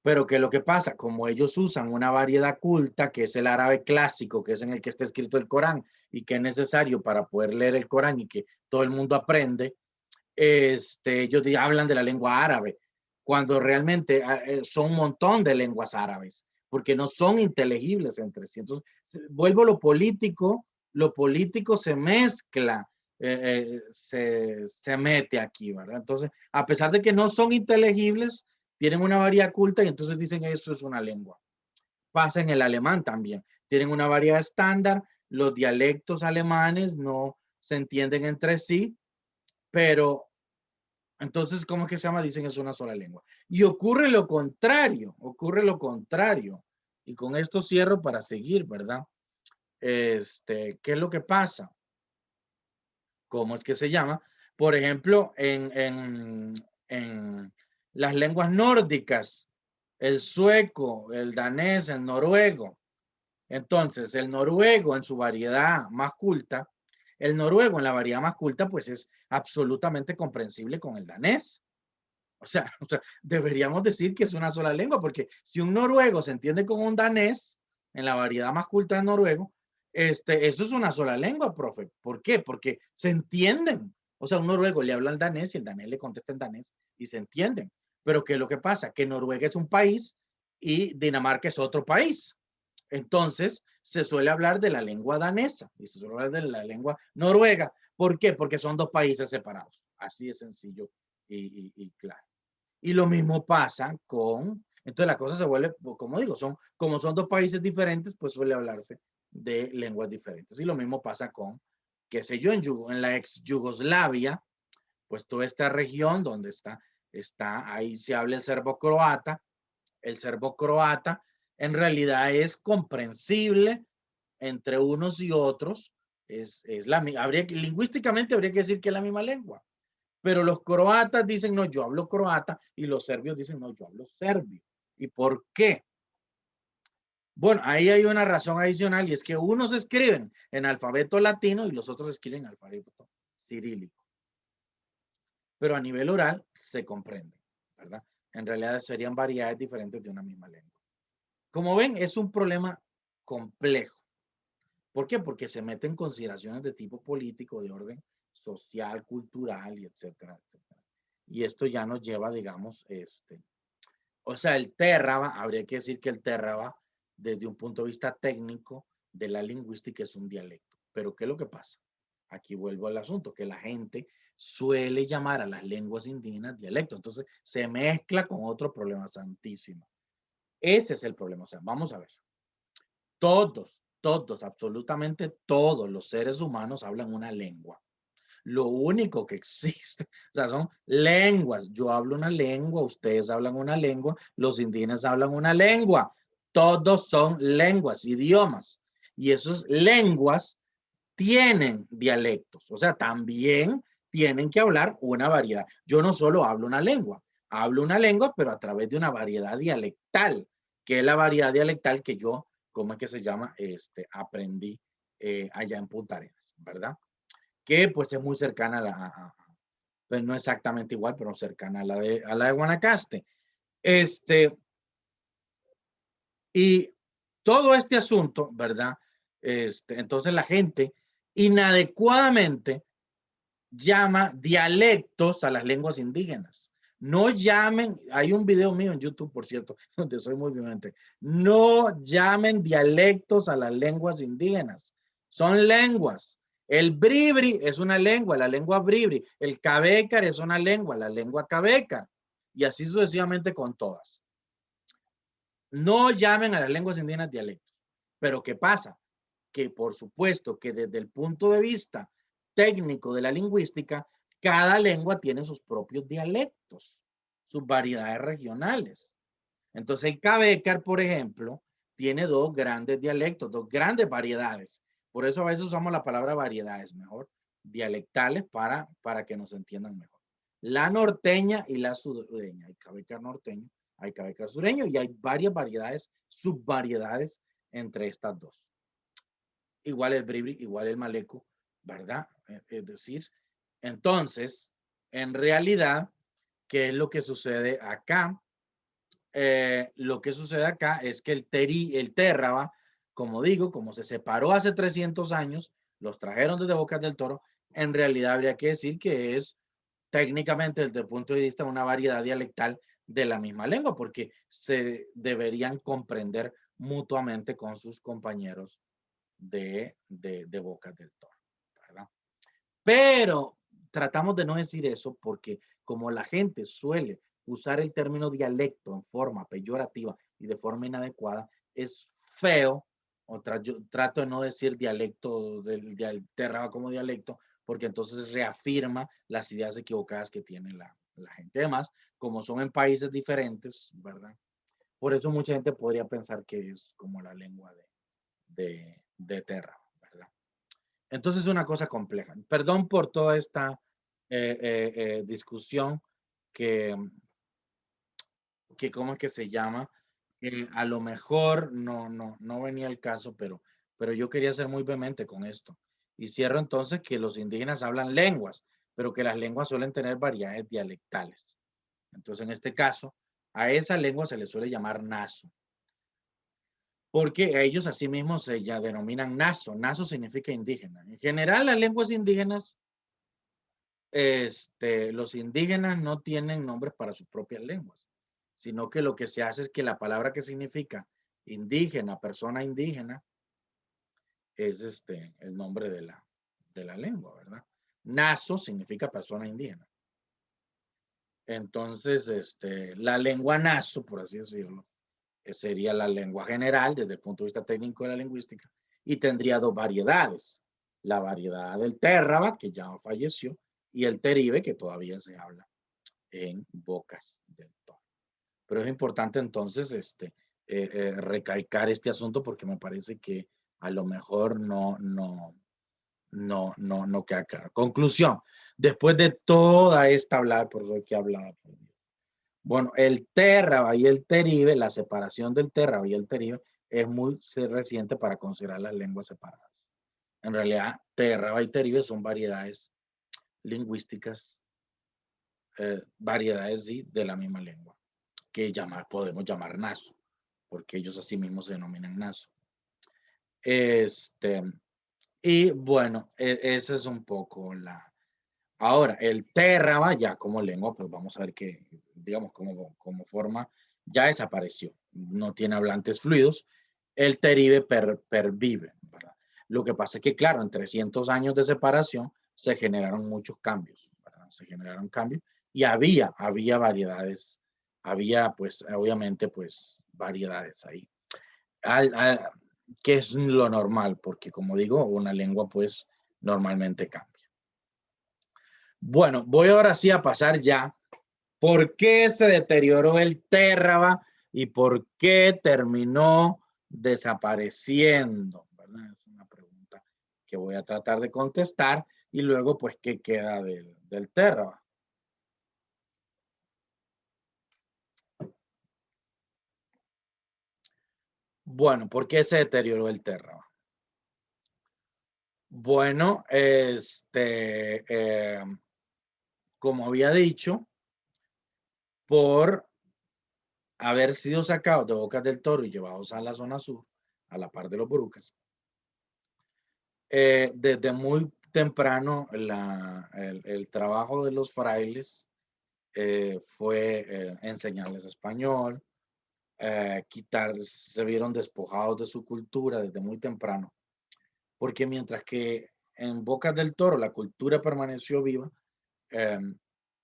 Pero ¿qué es lo que pasa? Como ellos usan una variedad culta, que es el árabe clásico, que es en el que está escrito el Corán y que es necesario para poder leer el Corán y que todo el mundo aprende, ellos hablan de la lengua árabe, cuando realmente son un montón de lenguas árabes, porque no son inteligibles entre sí. Entonces, vuelvo a lo político se mezcla, se mete aquí, ¿verdad? Entonces, a pesar de que no son inteligibles, tienen una variedad culta y entonces dicen eso es una lengua. Pasa en el alemán también. Tienen una variedad estándar, los dialectos alemanes no se entienden entre sí, pero entonces, ¿cómo es que se llama? Dicen es una sola lengua. Y ocurre lo contrario, ocurre lo contrario. Y con esto cierro para seguir, ¿verdad? ¿Qué es lo que pasa? ¿Cómo es que se llama? Por ejemplo, en las lenguas nórdicas, el sueco, el danés, el noruego. Entonces, el noruego en su variedad más culta, el noruego en la variedad más culta, pues es absolutamente comprensible con el danés. O sea, deberíamos decir que es una sola lengua, porque si un noruego se entiende con un danés, en la variedad más culta de noruego, eso es una sola lengua, profe. ¿Por qué? Porque se entienden. O sea, un noruego le habla al danés y el danés le contesta en danés y se entienden. Pero ¿qué es lo que pasa? Que Noruega es un país y Dinamarca es otro país. Entonces, se suele hablar de la lengua danesa y se suele hablar de la lengua noruega. ¿Por qué? Porque son dos países separados. Así de sencillo y claro. Y lo mismo pasa con, entonces la cosa se vuelve, como digo, como son dos países diferentes, pues suele hablarse de lenguas diferentes. Y lo mismo pasa con, qué sé yo, en la ex Yugoslavia, pues toda esta región donde ahí se habla el serbo croata en realidad es comprensible entre unos y otros, lingüísticamente habría que decir que es la misma lengua. Pero los croatas dicen, no, yo hablo croata, y los serbios dicen, no, yo hablo serbio. ¿Y por qué? Bueno, ahí hay una razón adicional y es que unos escriben en alfabeto latino y los otros escriben en alfabeto cirílico. Pero a nivel oral se comprende, ¿verdad? En realidad serían variedades diferentes de una misma lengua. Como ven, es un problema complejo. ¿Por qué? Porque se meten consideraciones de tipo político, de orden social, cultural y etcétera, etcétera. Y esto ya nos lleva, digamos, o sea, el Terraba, habría que decir que el Terraba, desde un punto de vista técnico de la lingüística, es un dialecto. Pero ¿qué es lo que pasa? Aquí vuelvo al asunto, que la gente suele llamar a las lenguas indígenas dialecto. Entonces se mezcla con otro problema santísimo. Ese es el problema. O sea, vamos a ver. Todos, absolutamente todos los seres humanos hablan una lengua. Lo único que existe, o sea, son lenguas. Yo hablo una lengua, ustedes hablan una lengua, los indígenas hablan una lengua. Todos son lenguas, idiomas. Y esas lenguas tienen dialectos, o sea, también tienen que hablar una variedad. Yo no solo hablo una lengua, pero a través de una variedad dialectal, que es la variedad dialectal que yo, ¿cómo es que se llama? Aprendí allá en Punta Arenas, ¿verdad? Que pues es muy cercana pues no exactamente igual, pero cercana a la de Guanacaste. Y todo este asunto, ¿verdad? Entonces la gente inadecuadamente llama dialectos a las lenguas indígenas. No llamen, hay un video mío en YouTube, por cierto, donde soy muy violente. No llamen dialectos a las lenguas indígenas. Son lenguas. El bribri es una lengua, la lengua bribri. El cabécar es una lengua, la lengua cabécar. Y así sucesivamente con todas. No llamen a las lenguas indígenas dialectos. Pero ¿qué pasa? Que por supuesto que desde el punto de vista técnico de la lingüística, cada lengua tiene sus propios dialectos, sus variedades regionales. Entonces el Cabécar, por ejemplo, tiene dos grandes dialectos, dos grandes variedades. Por eso a veces usamos la palabra variedades, mejor dialectales para que nos entiendan mejor. La norteña y la sureña. Hay Cabécar norteño, hay Cabécar sureño y hay varias variedades, subvariedades entre estas dos. Igual el bribri, igual el maleco, ¿verdad? Es decir, entonces, en realidad, ¿qué es lo que sucede acá? Lo que sucede acá es que el Térraba, como digo, como se separó hace 300 años, los trajeron desde Bocas del Toro, en realidad habría que decir que es técnicamente desde el punto de vista de una variedad dialectal de la misma lengua, porque se deberían comprender mutuamente con sus compañeros de Bocas del Toro, ¿verdad? Pero tratamos de no decir eso porque como la gente suele usar el término dialecto en forma peyorativa y de forma inadecuada, es feo, yo trato de no decir dialecto del Terra como dialecto, porque entonces reafirma las ideas equivocadas que tiene la gente. Además, como son en países diferentes, ¿verdad? Por eso mucha gente podría pensar que es como la lengua de Terra, ¿verdad? Entonces es una cosa compleja. Perdón por toda esta discusión que, ¿cómo es que se llama? A lo mejor no venía el caso, pero yo quería ser muy vehemente con esto. Y cierro entonces que los indígenas hablan lenguas, pero que las lenguas suelen tener variedades dialectales. Entonces, en este caso, a esa lengua se le suele llamar naso, porque ellos así mismos se ya denominan naso. Naso significa indígena. En general, las lenguas indígenas, los indígenas no tienen nombres para sus propias lenguas, sino que lo que se hace es que la palabra que significa indígena, persona indígena, es el nombre de la lengua, ¿verdad? Naso significa persona indígena. Entonces, la lengua naso, por así decirlo, sería la lengua general desde el punto de vista técnico de la lingüística y tendría dos variedades. La variedad del térraba, que ya falleció, y el teribe, que todavía se habla en Bocas del Toro. Pero es importante entonces recalcar este asunto porque me parece que a lo mejor no queda claro. Conclusión, después de toda esta hablar, por eso hay que hablar. Bueno, el térraba y el teribe, la separación del térraba y el teribe es muy reciente para considerar las lenguas separadas. En realidad, térraba y teribe son variedades lingüísticas, variedades sí, de la misma lengua, que podemos llamar naso, porque ellos así mismos se denominan naso. Y bueno, esa es un poco la... Ahora, el térraba ya como lengua, pues vamos a ver que, digamos, como forma, ya desapareció. No tiene hablantes fluidos. El teribe pervive, ¿verdad? Lo que pasa es que, claro, en 300 años de separación se generaron muchos cambios, ¿verdad? Se generaron cambios y había variedades, había, pues, obviamente, pues, variedades ahí. Que es lo normal, porque como digo, una lengua, pues, normalmente cambia. Bueno, voy ahora sí a pasar ya. ¿Por qué se deterioró el térraba y por qué terminó desapareciendo? ¿Verdad? Es una pregunta que voy a tratar de contestar y luego, pues, ¿qué queda del térraba? Bueno, ¿por qué se deterioró el térraba? Bueno, como había dicho, por haber sido sacados de Bocas del Toro y llevados a la zona sur, a la par de los Borucas. Desde muy temprano el trabajo de los frailes fue enseñarles español, se vieron despojados de su cultura desde muy temprano, porque mientras que en Bocas del Toro la cultura permaneció viva, eh,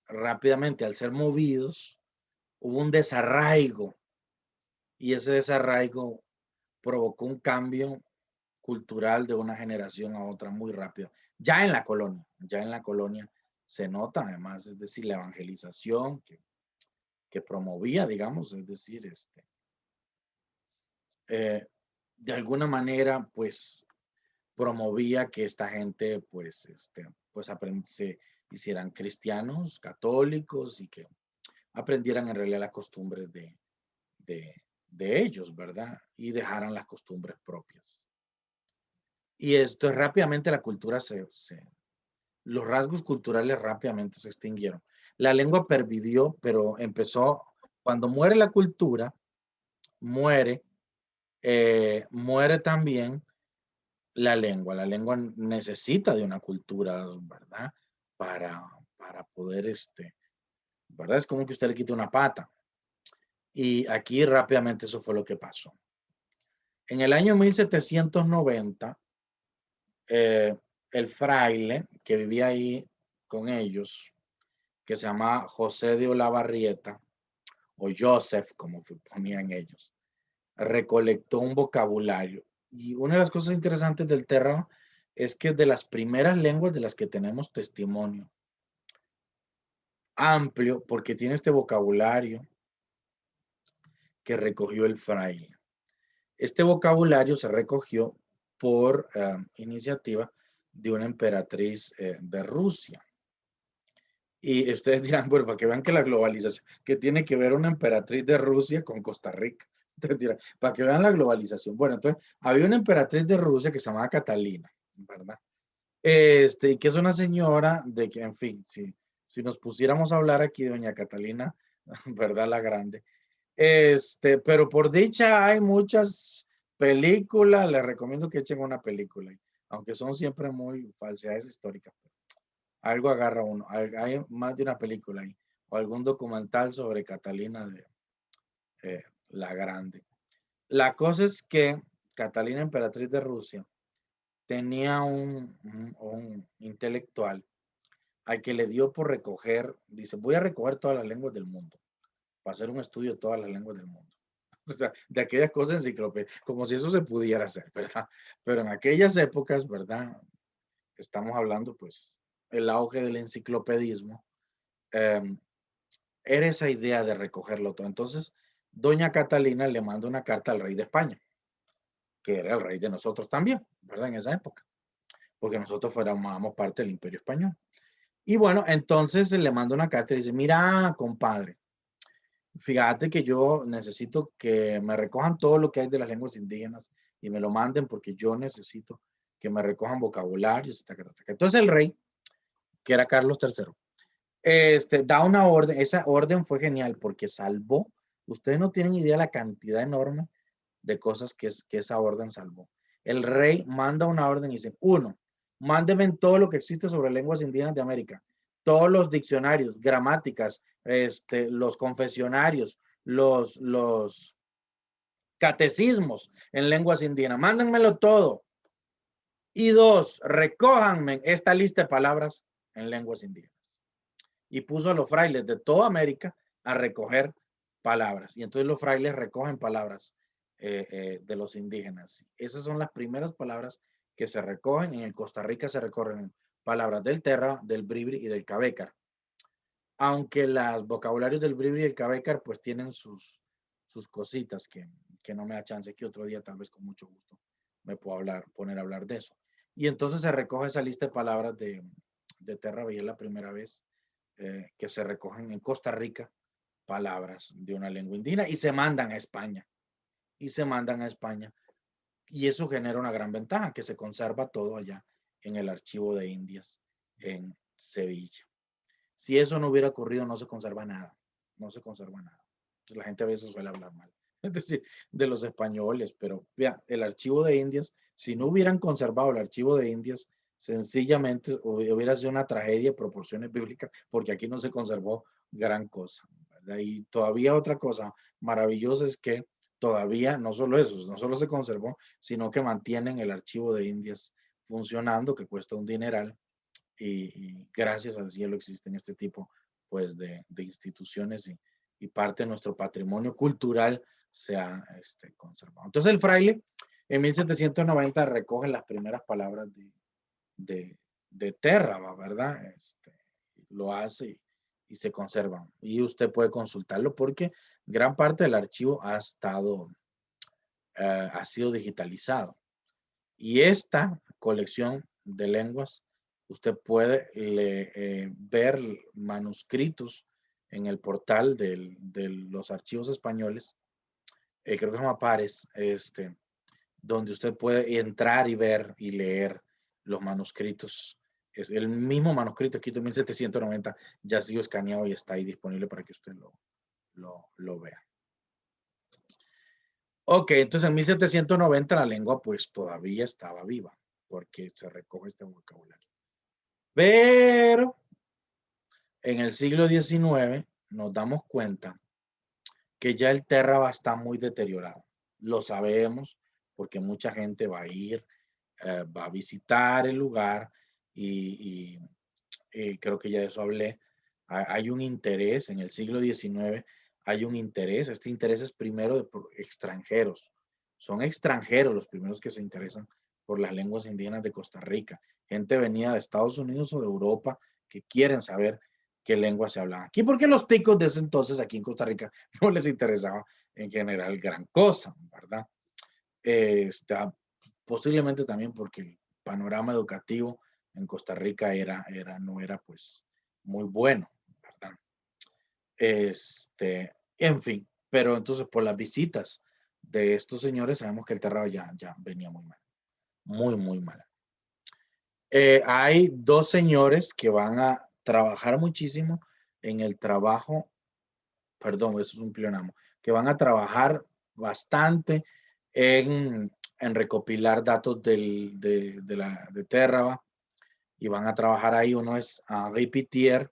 rápidamente al ser movidos hubo un desarraigo y ese desarraigo provocó un cambio cultural de una generación a otra muy rápido. Ya en la colonia se nota además, es decir, la evangelización que promovía, digamos, es decir, eh, de alguna manera, pues, promovía que esta gente, pues se hicieran cristianos, católicos y que aprendieran en realidad las costumbres de, de ellos, ¿verdad? Y dejaran las costumbres propias. Y esto rápidamente la cultura los rasgos culturales rápidamente se extinguieron. La lengua pervivió, pero empezó, cuando muere la cultura, muere, muere también la lengua. La lengua necesita de una cultura, ¿verdad? Para poder, ¿verdad? Es como que usted le quita una pata. Y aquí rápidamente eso fue lo que pasó. En el año 1790, eh, el fraile que vivía ahí con ellos, que se llama José de Olavarrieta, o Joseph, como ponían ellos, recolectó un vocabulario. Y una de las cosas interesantes del Terra es que es de las primeras lenguas de las que tenemos testimonio amplio, porque tiene este vocabulario que recogió el fraile. Este vocabulario se recogió por iniciativa de una emperatriz de Rusia. Y ustedes dirán, bueno, para que vean que la globalización, que tiene que ver una emperatriz de Rusia con Costa Rica. Entonces dirán, para que vean la globalización. Bueno, entonces había una emperatriz de Rusia que se llamaba Catalina, ¿verdad? Y que es una señora de que, en fin, si nos pusiéramos a hablar aquí de doña Catalina, ¿verdad? La grande. Pero por dicha hay muchas películas, les recomiendo que echen una película, aunque son siempre muy falsedades históricas. Algo agarra uno, hay más de una película ahí, o algún documental sobre Catalina de la Grande. La cosa es que Catalina, emperatriz de Rusia, tenía un intelectual al que le dio por recoger, dice, voy a recoger todas las lenguas del mundo, para hacer un estudio de todas las lenguas del mundo. O sea, de aquellas cosas enciclopédicas, como si eso se pudiera hacer, ¿verdad? Pero en aquellas épocas, ¿verdad? Estamos hablando, pues, el auge del enciclopedismo, eh, era esa idea de recogerlo todo. Entonces, doña Catalina le manda una carta al rey de España, que era el rey de nosotros también, ¿verdad? En esa época, porque nosotros formamos parte del Imperio Español. Y bueno, entonces le manda una carta y dice, mira, compadre, fíjate que yo necesito que me recojan todo lo que hay de las lenguas indígenas y me lo manden porque yo necesito que me recojan vocabularios. Entonces el rey, que era Carlos III, da una orden. Esa orden fue genial porque salvó. Ustedes no tienen idea de la cantidad enorme de cosas que esa orden salvó. El rey manda una orden y dice, uno, mándeme todo lo que existe sobre lenguas indígenas de América, todos los diccionarios, gramáticas, los confesionarios, los catecismos en lenguas indígenas, mándenmelo todo. Y dos, recójanme esta lista de palabras en lenguas indígenas. Y puso a los frailes de toda América a recoger palabras. Y entonces los frailes recogen palabras de los indígenas. Esas son las primeras palabras que se recogen. En Costa Rica se recogen palabras del terra, del bribri y del cabecar. Aunque los vocabularios del bribri y el cabecar pues tienen sus cositas que no me da chance, que otro día tal vez con mucho gusto me puedo poner a hablar de eso. Y entonces se recoge esa lista de palabras de terra, y es la primera vez que se recogen en Costa Rica palabras de una lengua indígena y se mandan a España. Y se mandan a España. Y eso genera una gran ventaja, que se conserva todo allá en el Archivo de Indias en Sevilla. Si eso no hubiera ocurrido, no se conserva nada. No se conserva nada. Entonces, la gente a veces suele hablar mal. Es decir, de los españoles, pero vea, el Archivo de Indias, si no hubieran conservado el Archivo de Indias, sencillamente hubiera sido una tragedia de proporciones bíblicas, porque aquí no se conservó gran cosa, ¿verdad? Y todavía otra cosa maravillosa es que todavía no solo eso, no solo se conservó, sino que mantienen el Archivo de Indias funcionando, que cuesta un dineral, y gracias al cielo existen este tipo pues de instituciones y parte de nuestro patrimonio cultural se ha conservado. Entonces el fraile en 1790 recoge las primeras palabras de Terra, ¿verdad? Lo hace y se conservan. Y usted puede consultarlo porque gran parte del archivo ha sido digitalizado. Y esta colección de lenguas, usted puede ver manuscritos en el portal de los archivos españoles, creo que se llama Pares, donde usted puede entrar y ver y leer los manuscritos. Es el mismo manuscrito escrito en 1790, ya ha sido escaneado y está ahí disponible para que usted lo vea. Ok, entonces en 1790 la lengua pues todavía estaba viva, porque se recoge este vocabulario. Pero en el siglo XIX nos damos cuenta que ya el terra va a estar muy deteriorado. Lo sabemos porque mucha gente va a ir, va a visitar el lugar y creo que ya de eso hablé. Hay un interés en el siglo XIX, hay un interés. Este interés es primero de extranjeros. Son extranjeros los primeros que se interesan por las lenguas indígenas de Costa Rica. Gente venida de Estados Unidos o de Europa que quieren saber qué lengua se habla aquí, porque los ticos de ese entonces aquí en Costa Rica no les interesaba en general gran cosa, ¿verdad? Posiblemente también porque el panorama educativo en Costa Rica no era pues muy bueno, ¿verdad? En fin, pero entonces por las visitas de estos señores sabemos que el terrado ya venía muy mal, muy, muy mal. Hay dos señores que van a trabajar muchísimo en el trabajo perdón, eso es un pleonasmo, que van a trabajar bastante en recopilar datos de Terra y van a trabajar ahí. Uno es Henri Pittier.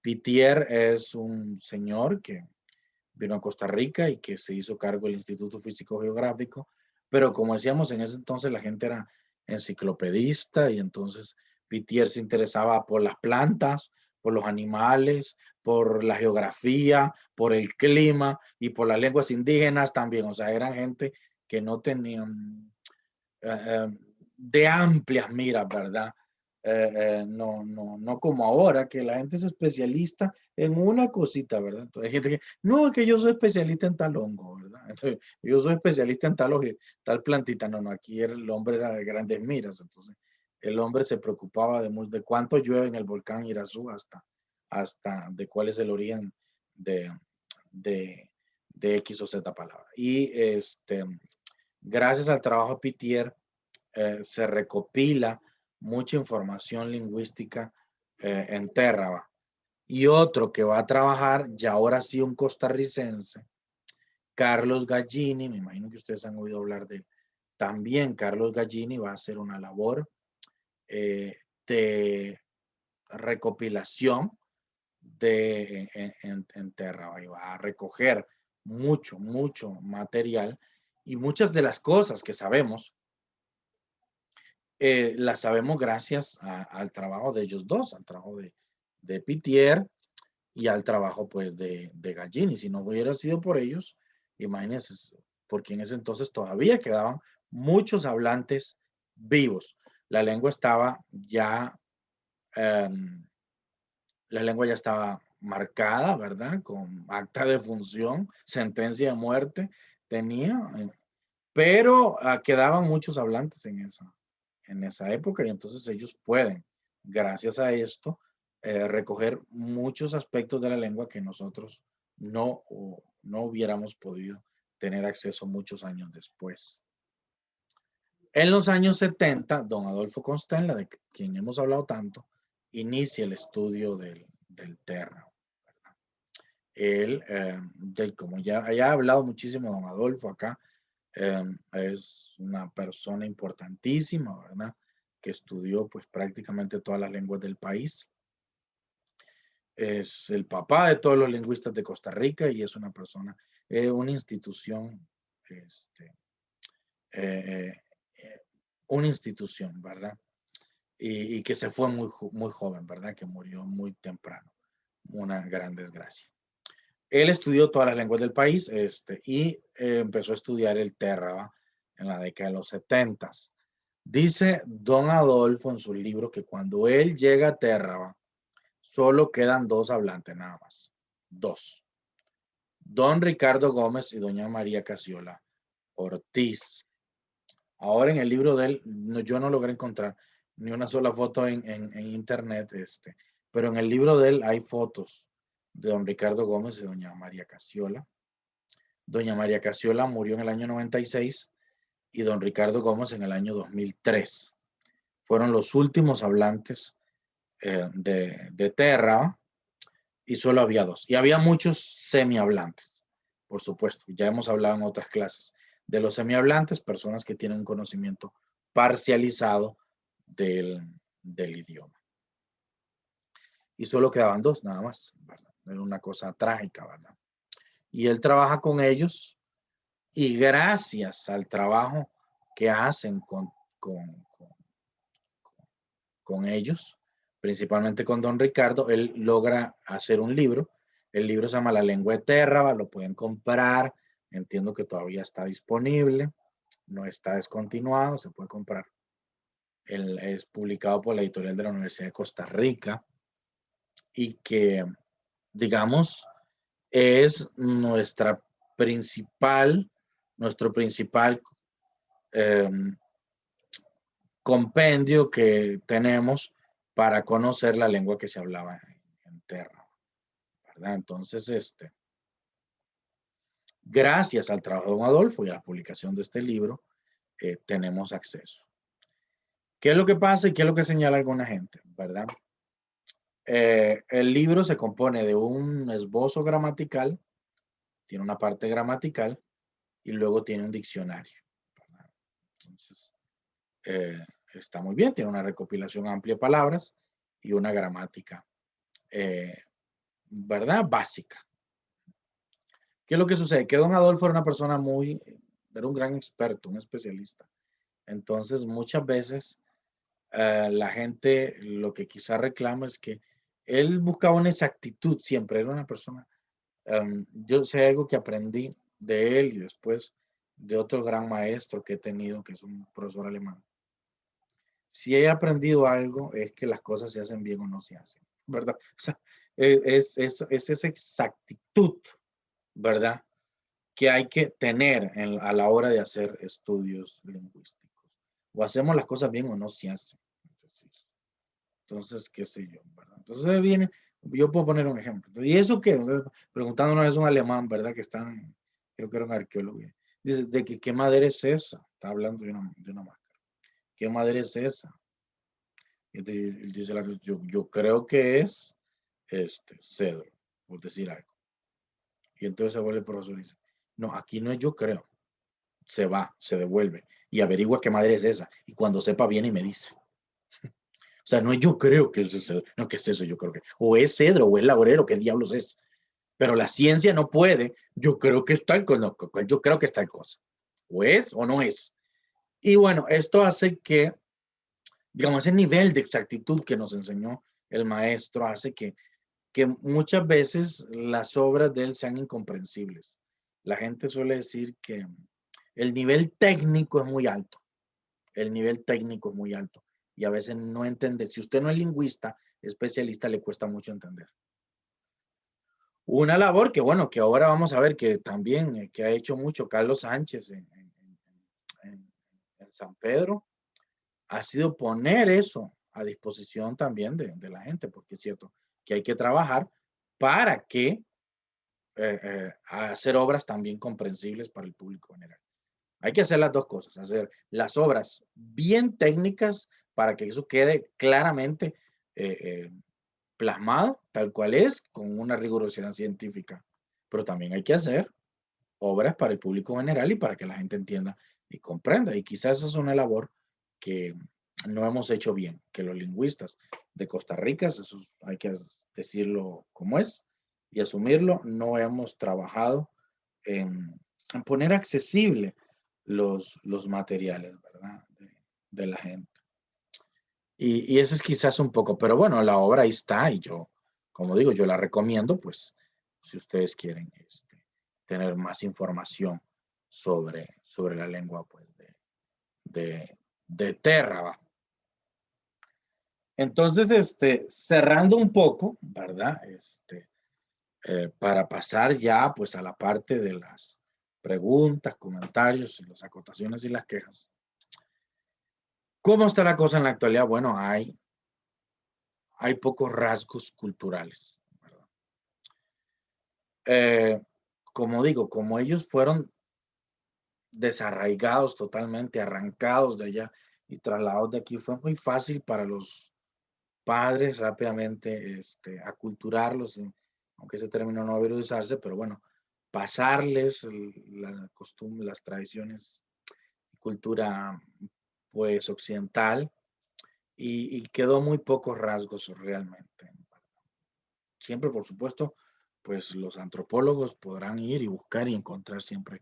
Pittier es un señor que vino a Costa Rica y que se hizo cargo del Instituto Físico Geográfico, pero como decíamos, en ese entonces la gente era enciclopedista y entonces Pittier se interesaba por las plantas, por los animales, por la geografía, por el clima y por las lenguas indígenas también. O sea, eran gente que no tenían de amplias miras, ¿verdad? No como ahora, que la gente es especialista en una cosita, ¿verdad? Entonces, hay gente que, no, es que yo soy especialista en tal hongo, ¿verdad? Entonces, yo soy especialista en tal plantita. No, aquí el hombre era de grandes miras, entonces el hombre se preocupaba de cuánto llueve en el volcán Irazú hasta de cuál es el origen de, de, de X o Z palabra. Y gracias al trabajo de Pittier, se recopila mucha información lingüística en Terra. Y otro que va a trabajar, ya ahora sí un costarricense, Carlos Gallini, me imagino que ustedes han oído hablar de él. También Carlos Gallini va a hacer una labor de recopilación en Terra y va a recoger mucho material y muchas de las cosas que sabemos la sabemos gracias al trabajo de ellos dos, al trabajo de Pittier y al trabajo pues de Gallini. Si no hubiera sido por ellos, imagínense, porque en ese entonces todavía quedaban muchos hablantes vivos. La lengua estaba ya, eh, la lengua ya estaba marcada, ¿verdad? Con acta de función, sentencia de muerte, tenía, pero quedaban muchos hablantes en esa época y entonces ellos pueden, gracias a esto, recoger muchos aspectos de la lengua que nosotros no hubiéramos podido tener acceso muchos años después. En los años 70, don Adolfo Constenla, de quien hemos hablado tanto, inicia el estudio del Terra. Él, como ya ha hablado muchísimo don Adolfo acá, es una persona importantísima, ¿verdad? Que estudió pues prácticamente todas las lenguas del país. Es el papá de todos los lingüistas de Costa Rica y es una persona, una institución, eh, eh, una institución, ¿verdad? Y que se fue muy joven, ¿verdad? Que murió muy temprano. Una gran desgracia. Él estudió todas las lenguas del país y empezó a estudiar el Terra en la década de los 70. Dice don Adolfo en su libro que cuando él llega a Terra, solo quedan dos hablantes nada más. Dos. Don Ricardo Gómez y doña María Casiola Ortiz. Ahora en el libro de él, yo no logré encontrar ni una sola foto en internet, pero en el libro de él hay fotos de don Ricardo Gómez y doña María Casiola. Doña María Casiola murió en el año 96 y don Ricardo Gómez en el año 2003. Fueron los últimos hablantes de Terra y solo había dos. Y había muchos semihablantes, por supuesto. Ya hemos hablado en otras clases de los semihablantes, personas que tienen un conocimiento parcializado del idioma. Y solo quedaban dos, nada más, ¿verdad? Era una cosa trágica, ¿verdad? Y él trabaja con ellos y gracias al trabajo que hacen con ellos, principalmente con don Ricardo, él logra hacer un libro. El libro se llama La lengua de Terra, lo pueden comprar. Entiendo que todavía está disponible, no está descontinuado, se puede comprar. Es publicado por la editorial de la Universidad de Costa Rica y que, digamos, es nuestro principal eh, compendio que tenemos para conocer la lengua que se hablaba en Terra, ¿verdad? Entonces, gracias al trabajo de don Adolfo y a la publicación de este libro, tenemos acceso. ¿Qué es lo que pasa y qué es lo que señala alguna gente, verdad? El libro se compone de un esbozo gramatical tiene una parte gramatical y luego tiene un diccionario, ¿verdad? Entonces, está muy bien, tiene una recopilación amplia de palabras y una gramática, eh, ¿verdad? Básica. ¿Qué es lo que sucede? Que don Adolfo era una persona era un gran experto, un especialista. Entonces, muchas veces la gente lo que quizá reclama es que él buscaba una exactitud siempre, era una persona, yo sé algo que aprendí de él y después de otro gran maestro que he tenido, que es un profesor alemán. Si he aprendido algo es que las cosas se hacen bien o no se hacen, ¿verdad? O sea, es esa exactitud, ¿verdad? Que hay que tener a la hora de hacer estudios lingüísticos. O hacemos las cosas bien o no se hacen. Entonces, qué sé yo, ¿verdad? Entonces viene, yo puedo poner un ejemplo. ¿Y eso qué? Preguntándonos, es un alemán, ¿verdad? Creo que era un arqueólogo. Dice, ¿de qué madera es esa? Está hablando de una máscara. ¿Qué madera es esa? Y él dice, yo creo que es cedro, por decir algo. Y entonces se vuelve el profesor y dice, no, aquí no es yo creo. Se va, se devuelve y averigua qué madera es esa. Y cuando sepa, viene y me dice. O sea, no es yo creo que es cedro. No, ¿qué es eso? Yo creo que. O es cedro o es laurero, ¿qué diablos es? Pero la ciencia no puede. Yo creo que es tal cosa. No, yo creo que es tal cosa. O es o no es. Y bueno, esto hace que, digamos, ese nivel de exactitud que nos enseñó el maestro hace que muchas veces las obras de él sean incomprensibles. La gente suele decir que el nivel técnico es muy alto. El nivel técnico es muy alto y a veces no entiende. Si usted no es lingüista, especialista, le cuesta mucho entender. Una labor que, bueno, que ahora vamos a ver que también, que ha hecho mucho Carlos Sánchez en- en San Pedro, ha sido poner eso a disposición también de la gente, porque es cierto que hay que trabajar para que hacer obras también comprensibles para el público general. Hay que hacer las dos cosas, hacer las obras bien técnicas para que eso quede claramente eh, eh, plasmado, tal cual es, con una rigurosidad científica. Pero también hay que hacer obras para el público general y para que la gente entienda y comprenda. Y quizás esa es una labor que no hemos hecho bien, que los lingüistas de Costa Rica, eso hay que decirlo como es y asumirlo, no hemos trabajado en poner accesible los materiales, ¿verdad? De la gente. Y ese es quizás un poco, pero bueno, la obra ahí está y yo, como digo, yo la recomiendo, pues, si ustedes quieren tener más información sobre la lengua, pues, de Terra, ¿va? Entonces, cerrando un poco, ¿verdad? Para pasar ya, pues, a la parte de las preguntas, comentarios, y las acotaciones y las quejas. ¿Cómo está la cosa en la actualidad? Bueno, hay pocos rasgos culturales, ¿verdad? Eh, como digo, como ellos fueron desarraigados totalmente, arrancados de allá y trasladados de aquí, fue muy fácil para los padres rápidamente aculturarlos, aunque ese término no debería usarse, pero bueno, pasarles la costumbre, las tradiciones, cultura pues occidental y quedó muy pocos rasgos realmente. Siempre, por supuesto, pues los antropólogos podrán ir y buscar y encontrar siempre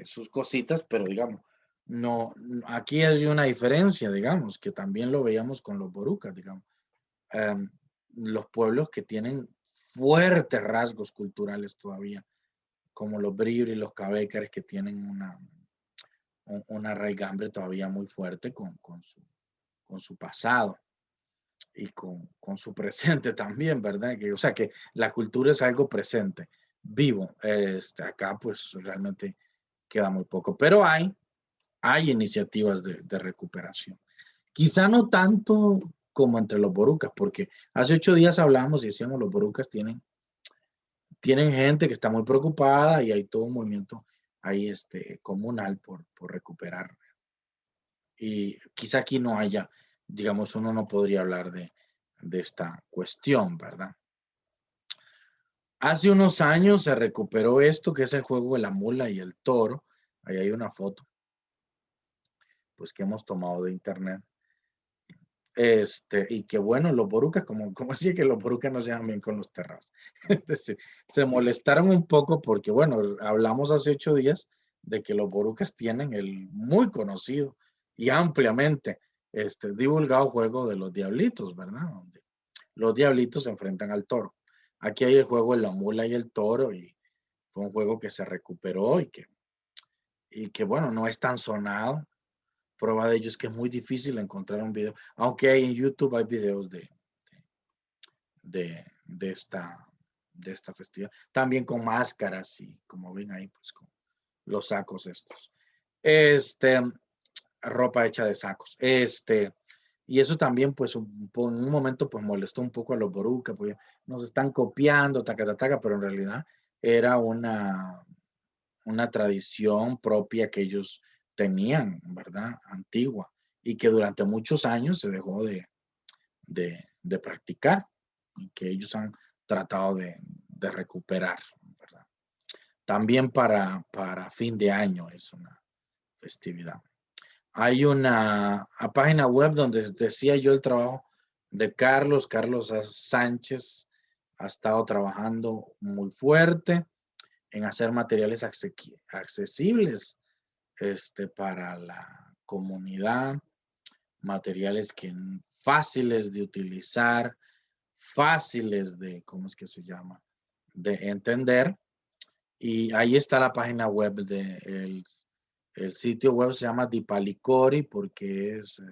sus cositas, pero digamos, no, aquí hay una diferencia, digamos, que también lo veíamos con los borucas, digamos. Em, los pueblos que tienen fuertes rasgos culturales todavía, como los bribri y los cabécares que tienen una raigambre todavía muy fuerte con su pasado y con su presente también, ¿verdad? O sea, que la cultura es algo presente, vivo. Acá pues realmente queda muy poco, pero hay iniciativas de recuperación. Quizá no tanto como entre los borucas, porque hace 8 días hablamos y decíamos los borucas tienen gente que está muy preocupada y hay todo un movimiento ahí comunal por recuperar. Y quizá aquí no haya, digamos, uno no podría hablar de esta cuestión, ¿verdad? Hace unos años se recuperó esto, que es el juego de la mula y el toro. Ahí hay una foto, pues, que hemos tomado de internet. Y que bueno, los borucas, como decía que los borucas no se llevan bien con los terrados. Entonces, se molestaron un poco porque, bueno, hablamos hace 8 días de que los borucas tienen el muy conocido y ampliamente divulgado juego de los diablitos, ¿verdad? Donde los diablitos se enfrentan al toro. Aquí hay el juego de la mula y el toro y fue un juego que se recuperó y que bueno, no es tan sonado. Prueba de ello es que es muy difícil encontrar un video, aunque en YouTube hay videos de esta festividad. También con máscaras y como ven ahí, pues con los sacos estos. Este, ropa hecha de sacos. Y eso también, pues, en un momento, pues, molestó un poco a los borucas, pues, nos están copiando, taca, taca, taca, pero en realidad era una tradición propia que ellos tenían, ¿verdad? Antigua, y que durante muchos años se dejó de practicar y que ellos han tratado de recuperar, ¿verdad? También para fin de año es una festividad. Hay una página web donde decía yo el trabajo de Carlos Sánchez ha estado trabajando muy fuerte en hacer materiales accesibles para la comunidad, materiales fáciles de utilizar, fáciles ¿cómo es que se llama? De entender. Y ahí está la página web el sitio web se llama Dipalicori porque es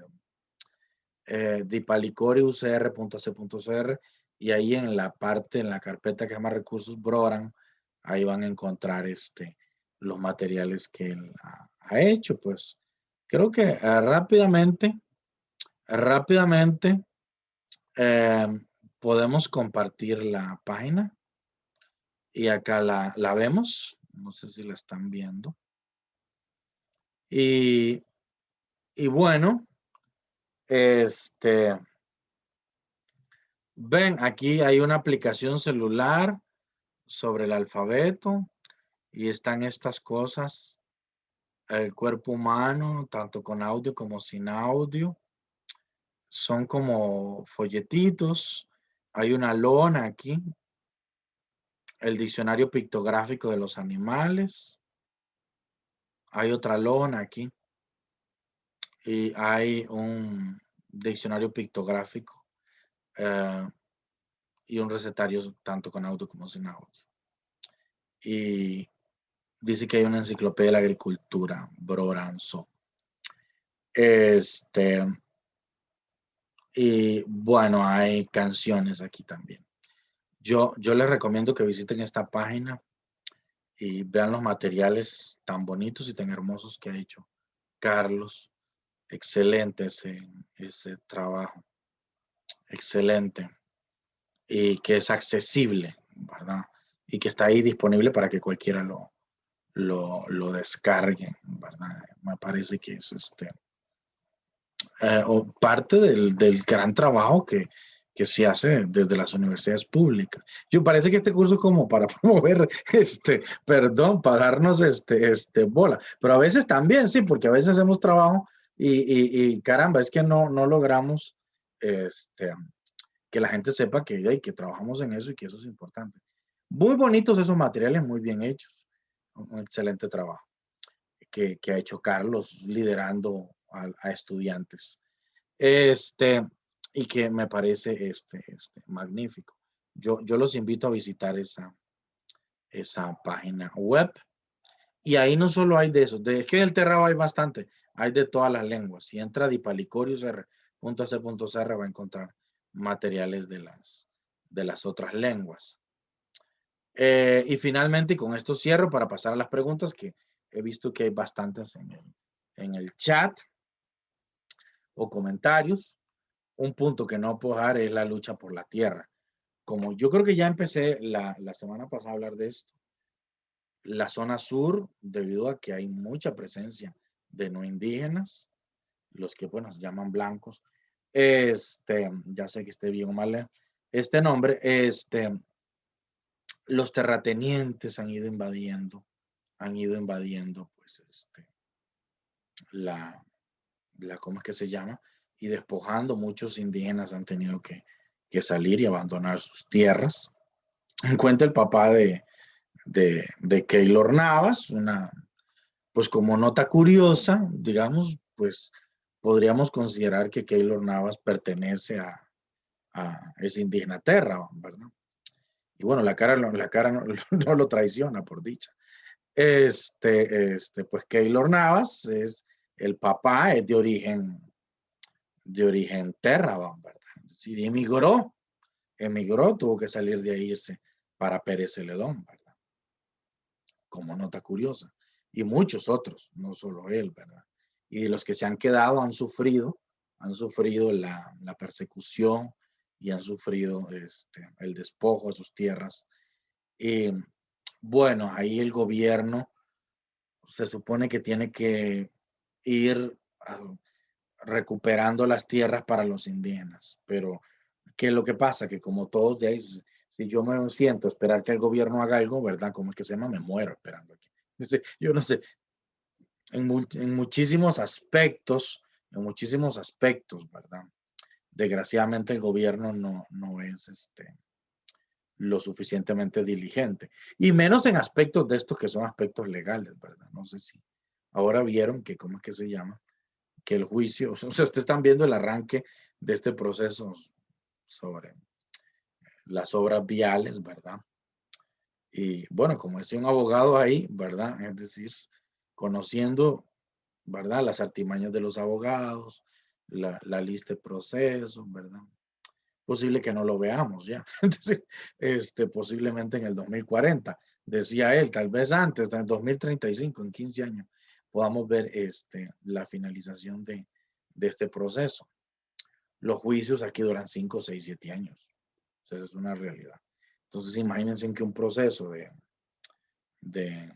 dipalicoriucr.c.cr y ahí en la carpeta que se llama recursos Broran, ahí van a encontrar los materiales que él ha hecho. Pues creo que rápidamente eh, podemos compartir la página y acá la vemos. No sé si la están viendo. Y bueno, ven, aquí hay una aplicación celular sobre el alfabeto y están estas cosas, el cuerpo humano, tanto con audio como sin audio. Son como folletitos. Hay una lona aquí, el diccionario pictográfico de los animales. Hay otra lona aquí y hay un diccionario pictográfico y un recetario tanto con audio como sin audio. Y dice que hay una enciclopedia de la agricultura, Broranzo. Y bueno, hay canciones aquí también. Yo les recomiendo que visiten esta página y vean los materiales tan bonitos y tan hermosos que ha hecho Carlos. Excelente ese trabajo. Excelente. Y que es accesible, ¿verdad? Y que está ahí disponible para que cualquiera lo descargue, ¿verdad? Me parece que es o parte del gran trabajo que se hace desde las universidades públicas. Yo parece que este curso es como para promover, perdón, para darnos bola, pero a veces también, sí, porque a veces hacemos trabajo y caramba, es que no logramos que la gente sepa que trabajamos en eso y que eso es importante. Muy bonitos esos materiales, muy bien hechos. Un excelente trabajo que ha hecho Carlos liderando a estudiantes. Y que me parece magnífico. Yo los invito a visitar esa página web. Y ahí no solo hay de eso, es que en el Terrao hay bastante, hay de todas las lenguas. Si entra a dipalicoriusr.c.cr va a encontrar materiales de las otras lenguas. Y finalmente, y con esto cierro para pasar a las preguntas, que he visto que hay bastantes en el chat o comentarios. Un punto que no puedo dejar es la lucha por la tierra. Como yo creo que ya empecé la semana pasada a hablar de esto, la zona sur, debido a que hay mucha presencia de no indígenas, los que, bueno, se llaman blancos, ya sé que esté bien o mal este nombre, los terratenientes han ido invadiendo, pues, la, ¿cómo es que se llama? Y despojando, muchos indígenas han tenido que salir y abandonar sus tierras. Cuenta el papá de Keylor Navas, pues como nota curiosa, digamos, pues podríamos considerar que Keylor Navas pertenece a ese indígena Terra, ¿verdad? Y bueno, la cara no, no lo traiciona, por dicha. Pues Keylor Navas es el papá, es de origen Terra, ¿verdad? Es decir, emigró, tuvo que salir de ahí irse para Pérez Celedón, ¿verdad? Como nota curiosa. Y muchos otros, no solo él, ¿verdad? Y los que se han quedado han sufrido la persecución y han sufrido el despojo de sus tierras. Y bueno, ahí el gobierno se supone que tiene que ir recuperando las tierras para los indígenas, pero ¿qué es lo que pasa? Que como todos de ahí, si yo me siento a esperar que el gobierno haga algo, ¿verdad? ¿Cómo es que se llama? Me muero esperando aquí. Yo no sé, en muchísimos aspectos, ¿verdad? Desgraciadamente el gobierno no es lo suficientemente diligente. Y menos en aspectos de estos que son aspectos legales, ¿verdad? No sé si ahora vieron que, ¿cómo es que se llama? Que el juicio, o sea, ustedes están viendo el arranque de este proceso sobre las obras viales, ¿verdad? Y bueno, como decía un abogado ahí, ¿verdad? Es decir, conociendo, ¿verdad? Las artimañas de los abogados, la lista de procesos, ¿verdad? Posible que no lo veamos ya. Entonces, posiblemente en el 2040, decía él, tal vez antes, en el 2035, en 15 años, podamos ver la finalización de este proceso. Los juicios aquí duran 5, 6, 7 años. Entonces, es una realidad. Entonces, imagínense en que un proceso de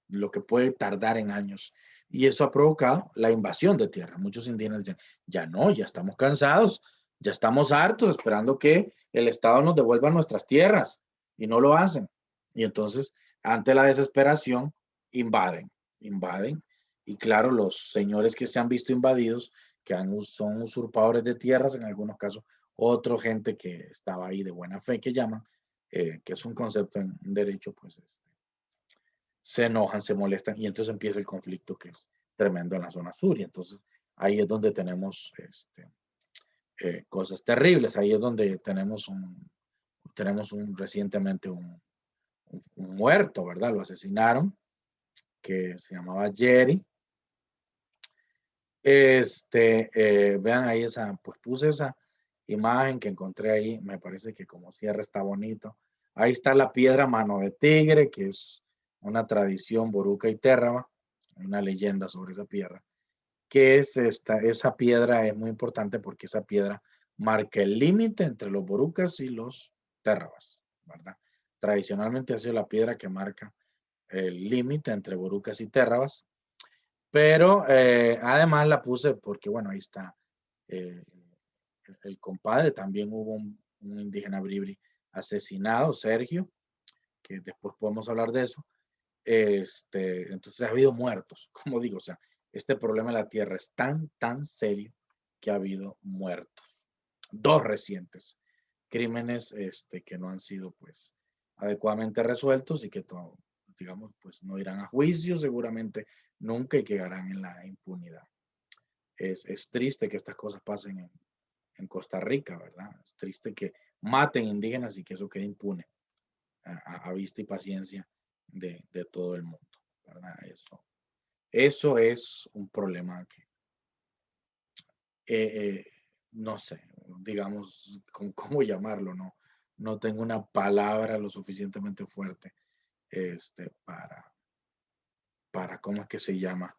lo que puede tardar en años. Y eso ha provocado la invasión de tierra. Muchos indígenas dicen, ya no, ya estamos cansados, ya estamos hartos esperando que el Estado nos devuelva nuestras tierras y no lo hacen. Y entonces, ante la desesperación, invaden. Y claro, los señores que se han visto invadidos, son usurpadores de tierras, en algunos casos, otra gente que estaba ahí de buena fe, que llaman, que es un concepto en derecho, pues se enojan, se molestan y entonces empieza el conflicto que es tremendo en la zona sur. Y entonces ahí es donde tenemos cosas terribles. Ahí es donde recientemente un muerto, ¿verdad? Lo asesinaron, que se llamaba Jerry. Vean ahí pues puse esa imagen que encontré ahí, me parece que como cierre está bonito. Ahí está la piedra mano de tigre, que es una tradición boruca y térrama, una leyenda sobre esa piedra, que es esa piedra es muy importante porque esa piedra marca el límite entre los borucas y los térrabas, ¿verdad? Tradicionalmente ha sido la piedra que marca el límite entre borucas y térrabas, pero además la puse porque, bueno, ahí está eh, el compadre, también hubo un indígena bribri asesinado, Sergio, que después podemos hablar de eso. Entonces ha habido muertos, como digo, o sea, este problema de la tierra es tan serio que ha habido muertos. Dos recientes crímenes que no han sido pues adecuadamente resueltos y que digamos pues no irán a juicio seguramente nunca y quedarán en la impunidad. Es triste que estas cosas pasen en Costa Rica, ¿verdad? Es triste que maten indígenas y que eso quede impune a vista y paciencia de todo el mundo, ¿verdad? Eso es un problema que, no sé, digamos, ¿cómo llamarlo? No tengo una palabra lo suficientemente fuerte para, ¿cómo es que se llama?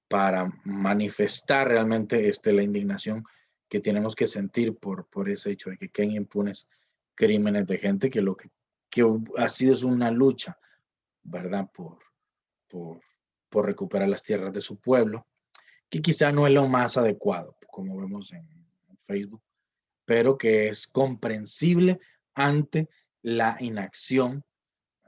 Para manifestar realmente la indignación que tenemos que sentir por ese hecho de que queden impunes crímenes de gente que ha sido una lucha, ¿verdad? Por, por recuperar las tierras de su pueblo, que quizá no es lo más adecuado, como vemos en Facebook, pero que es comprensible ante la inacción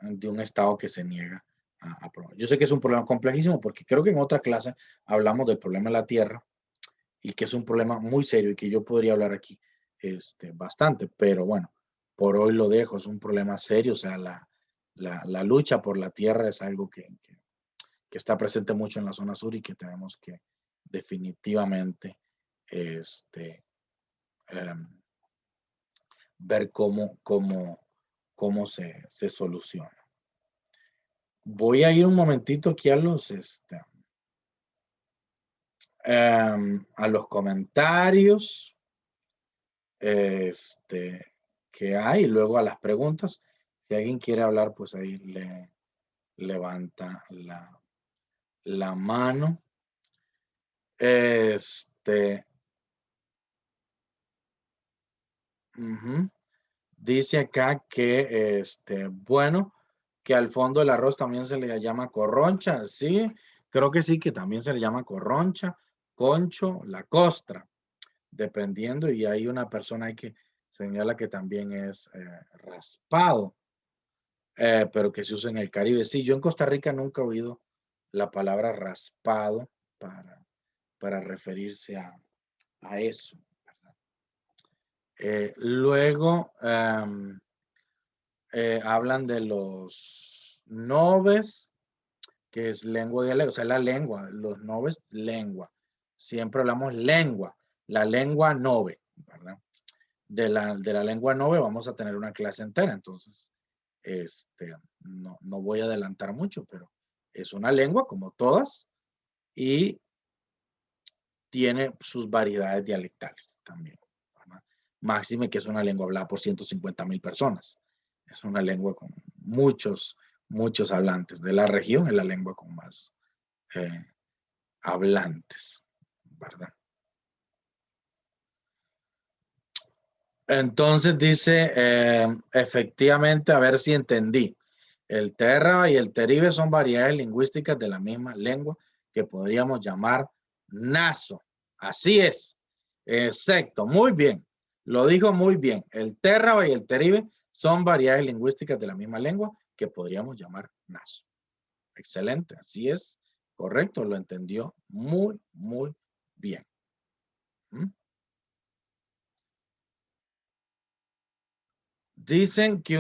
de un Estado que se niega a aprobar. Yo sé que es un problema complejísimo porque creo que en otra clase hablamos del problema de la tierra y que es un problema muy serio y que yo podría hablar aquí bastante, pero bueno, por hoy lo dejo, es un problema serio, o sea, la lucha por la tierra es algo que está presente mucho en la zona sur y que tenemos que definitivamente em, ver cómo se soluciona. Voy a ir un momentito aquí a los comentarios que hay y luego a las preguntas. Si alguien quiere hablar, pues ahí le levanta la mano. Ujú. Dice acá que, bueno, que al fondo del arroz también se le llama corroncha. Sí, creo que sí, que también se le llama corroncha, concho, la costra, dependiendo. Y hay una persona ahí que señala que también es raspado, pero que se usa en el Caribe. Sí, yo en Costa Rica nunca he oído la palabra raspado para referirse a eso. Luego, hablan de los noves, que es lengua dialecto, o sea, la lengua, los noves, lengua. Siempre hablamos lengua, la lengua nove, ¿verdad? De la lengua nove vamos a tener una clase entera, entonces, no voy a adelantar mucho, pero es una lengua como todas y tiene sus variedades dialectales también, ¿verdad? Máxime que es una lengua hablada por 150,000 personas. Es una lengua con muchos hablantes. De la región es la lengua con más hablantes, ¿verdad? Entonces dice, efectivamente, a ver si entendí. El terra y el teribe son variedades lingüísticas de la misma lengua que podríamos llamar naso. Así es. Exacto. Muy bien. Lo dijo muy bien. El terra y el teribe son variedades lingüísticas de la misma lengua que podríamos llamar naso. Excelente. Así es. Correcto. Lo entendió muy bien. ¿Mm? Dicen que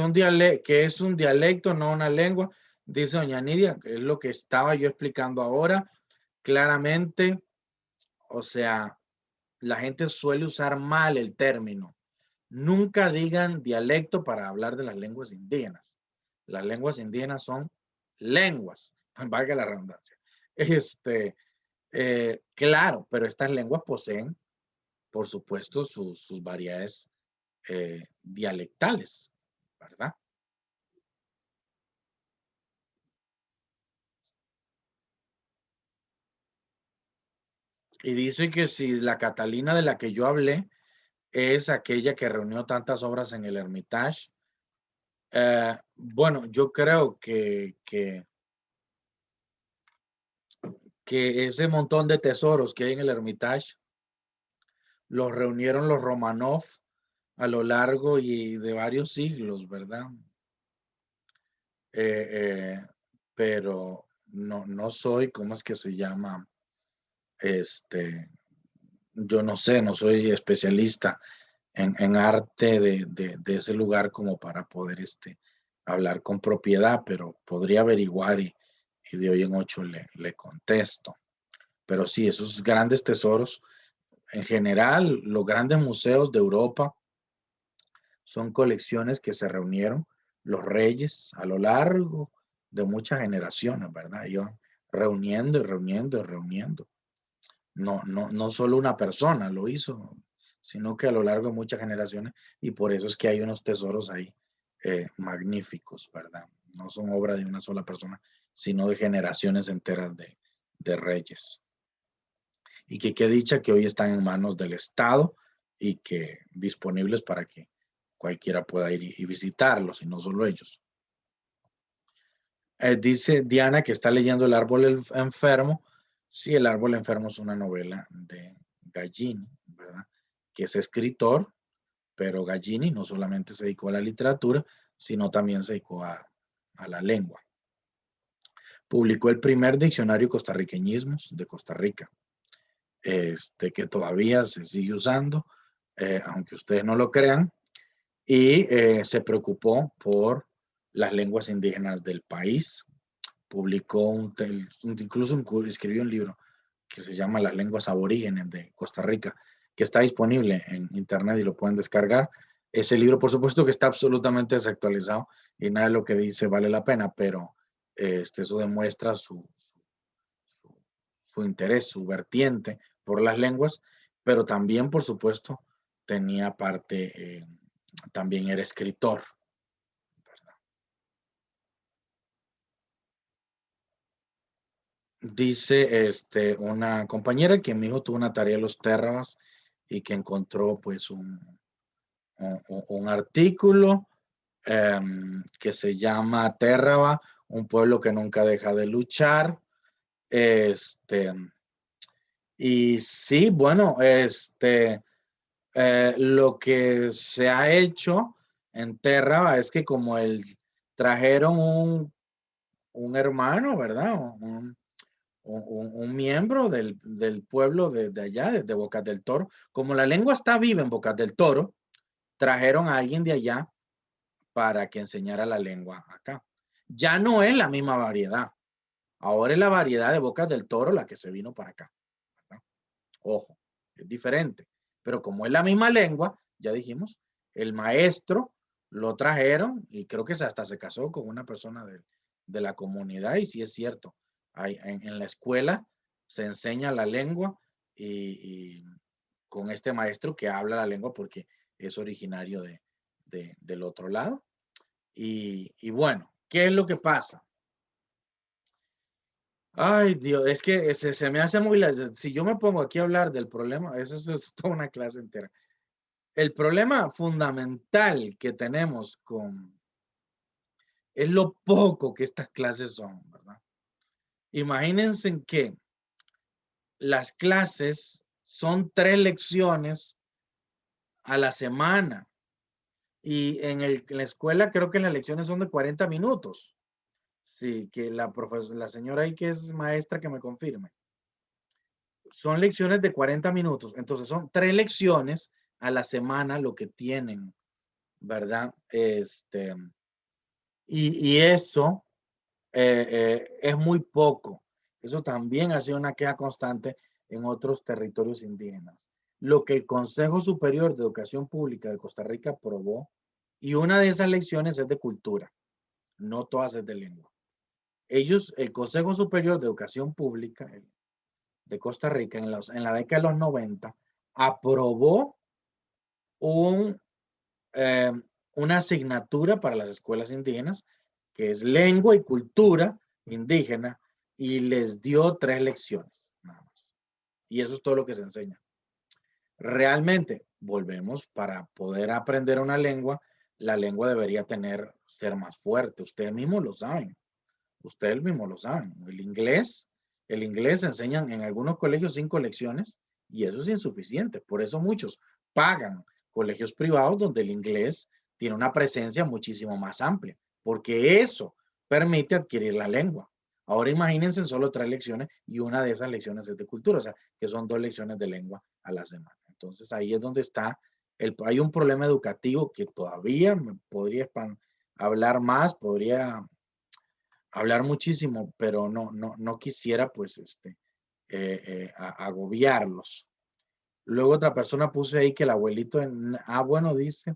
es un dialecto, no una lengua. Dice doña Nidia, que es lo que estaba yo explicando ahora. Claramente, o sea, la gente suele usar mal el término. Nunca digan dialecto para hablar de las lenguas indígenas. Las lenguas indígenas son lenguas, valga la redundancia. Claro, pero estas lenguas poseen, por supuesto, sus variedades dialectales, ¿verdad? Y dice que si la Catalina de la que yo hablé es aquella que reunió tantas obras en el Hermitage, bueno, yo creo que ese montón de tesoros que hay en el Hermitage los reunieron los Romanov a lo largo y de varios siglos, ¿verdad? Eh, pero no soy, ¿cómo es que se llama? Este, yo no sé, no soy especialista en arte de ese lugar como para poder hablar con propiedad, pero podría averiguar y de hoy en ocho le contesto. Pero sí, esos grandes tesoros, en general, los grandes museos de Europa son colecciones que se reunieron los reyes a lo largo de muchas generaciones, ¿verdad? Iban reuniendo y reuniendo y reuniendo. No solo una persona lo hizo, sino que a lo largo de muchas generaciones, y por eso es que hay unos tesoros ahí magníficos, ¿verdad? No son obra de una sola persona, sino de generaciones enteras de reyes. Y que qué dicha que hoy están en manos del Estado y que disponibles para que cualquiera pueda ir y visitarlos, y no solo ellos. Dice Diana que está leyendo El árbol enfermo. Sí, El árbol enfermo es una novela de Gallini, ¿verdad? Que es escritor, pero Gallini no solamente se dedicó a la literatura, sino también se dedicó a la lengua. Publicó el primer diccionario costarriqueñismos de Costa Rica, que todavía se sigue usando, aunque ustedes no lo crean, y se preocupó por las lenguas indígenas del país. Publicó incluso escribió un libro que se llama Las lenguas aborígenes de Costa Rica, que está disponible en internet y lo pueden descargar. Ese libro, por supuesto, que está absolutamente desactualizado y nada de lo que dice vale la pena, pero eso demuestra su interés, su vertiente por las lenguas, pero también, por supuesto, tenía parte, también era escritor. Dice una compañera que mi hijo tuvo una tarea de los térrabas y que encontró pues un artículo que se llama Térraba, un pueblo que nunca deja de luchar. Y sí, bueno, lo que se ha hecho en Térraba es que como trajeron un hermano, ¿verdad? Un miembro del pueblo de allá, de Bocas del Toro. Como la lengua está viva en Bocas del Toro, trajeron a alguien de allá para que enseñara la lengua acá. Ya no es la misma variedad. Ahora es la variedad de Bocas del Toro la que se vino para acá, ¿verdad? Ojo, es diferente. Pero como es la misma lengua, ya dijimos, el maestro lo trajeron y creo que hasta se casó con una persona de la comunidad y sí es cierto. En la escuela se enseña la lengua y con este maestro que habla la lengua porque es originario del otro lado. Y bueno, ¿qué es lo que pasa? Ay, Dios, es que se me hace muy... Si yo me pongo aquí a hablar del problema, eso es toda una clase entera. El problema fundamental que tenemos es lo poco que estas clases son, ¿verdad? Imagínense en que las clases son 3 lecciones a la semana y en la escuela creo que las lecciones son de 40 minutos. Sí, que la señora ahí que es maestra que me confirme. Son lecciones de 40 minutos, entonces son 3 lecciones a la semana lo que tienen, ¿verdad? Y eso es muy poco. Eso también ha sido una queja constante en otros territorios indígenas. Lo que el Consejo Superior de Educación Pública de Costa Rica aprobó, y una de esas lecciones es de cultura, no todas es de lengua. El Consejo Superior de Educación Pública de Costa Rica en la década de los 90 aprobó un, eh, una asignatura para las escuelas indígenas que es lengua y cultura indígena y les dio 3 lecciones nada más. Y eso es todo lo que se enseña. Realmente, volvemos, para poder aprender una lengua, la lengua debería ser más fuerte. Ustedes mismos lo saben. Ustedes mismos lo saben. El inglés enseñan en algunos colegios 5 lecciones y eso es insuficiente. Por eso muchos pagan colegios privados donde el inglés tiene una presencia muchísimo más amplia, porque eso permite adquirir la lengua. Ahora imagínense solo 3 lecciones y una de esas lecciones es de cultura, o sea, que son 2 lecciones de lengua a la semana. Entonces ahí es donde hay un problema educativo que todavía me podría hablar más, podría hablar muchísimo, pero no quisiera pues agobiarlos. Luego otra persona puso ahí que el abuelito bueno, dice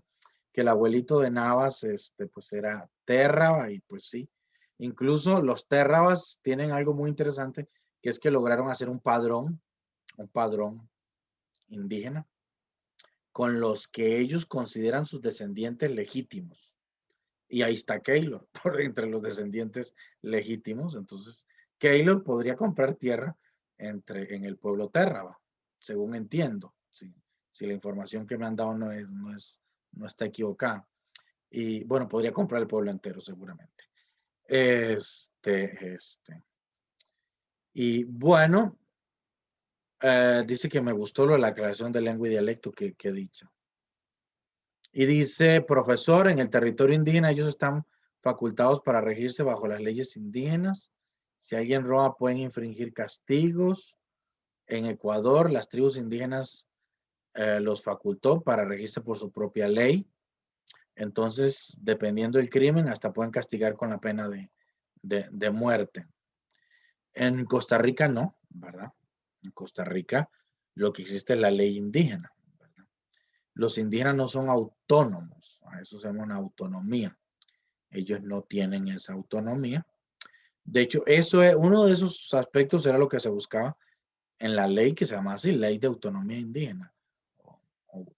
que el abuelito de Navas pues era térraba y pues sí. Incluso los térrabas tienen algo muy interesante que es que lograron hacer un padrón indígena con los que ellos consideran sus descendientes legítimos. Y ahí está Keylor, por entre los descendientes legítimos. Entonces, Keylor podría comprar tierra en el pueblo Térraba, según entiendo. Si la información que me han dado no está equivocada. Y bueno, podría comprar el pueblo entero, seguramente. Este, este. Y bueno, dice que me gustó lo de la aclaración de lengua y dialecto que he dicho. Y dice, profesor, en el territorio indígena ellos están facultados para regirse bajo las leyes indígenas. Si alguien roba, pueden infringir castigos. En Ecuador, las tribus indígenas los facultó para regirse por su propia ley. Entonces, dependiendo del crimen, hasta pueden castigar con la pena de muerte. En Costa Rica no, ¿verdad? En Costa Rica lo que existe es la ley indígena, ¿verdad? Los indígenas no son autónomos, a eso se llama una autonomía. Ellos no tienen esa autonomía. De hecho, eso es uno de esos aspectos, era lo que se buscaba en la ley que se llama así, Ley de Autonomía Indígena.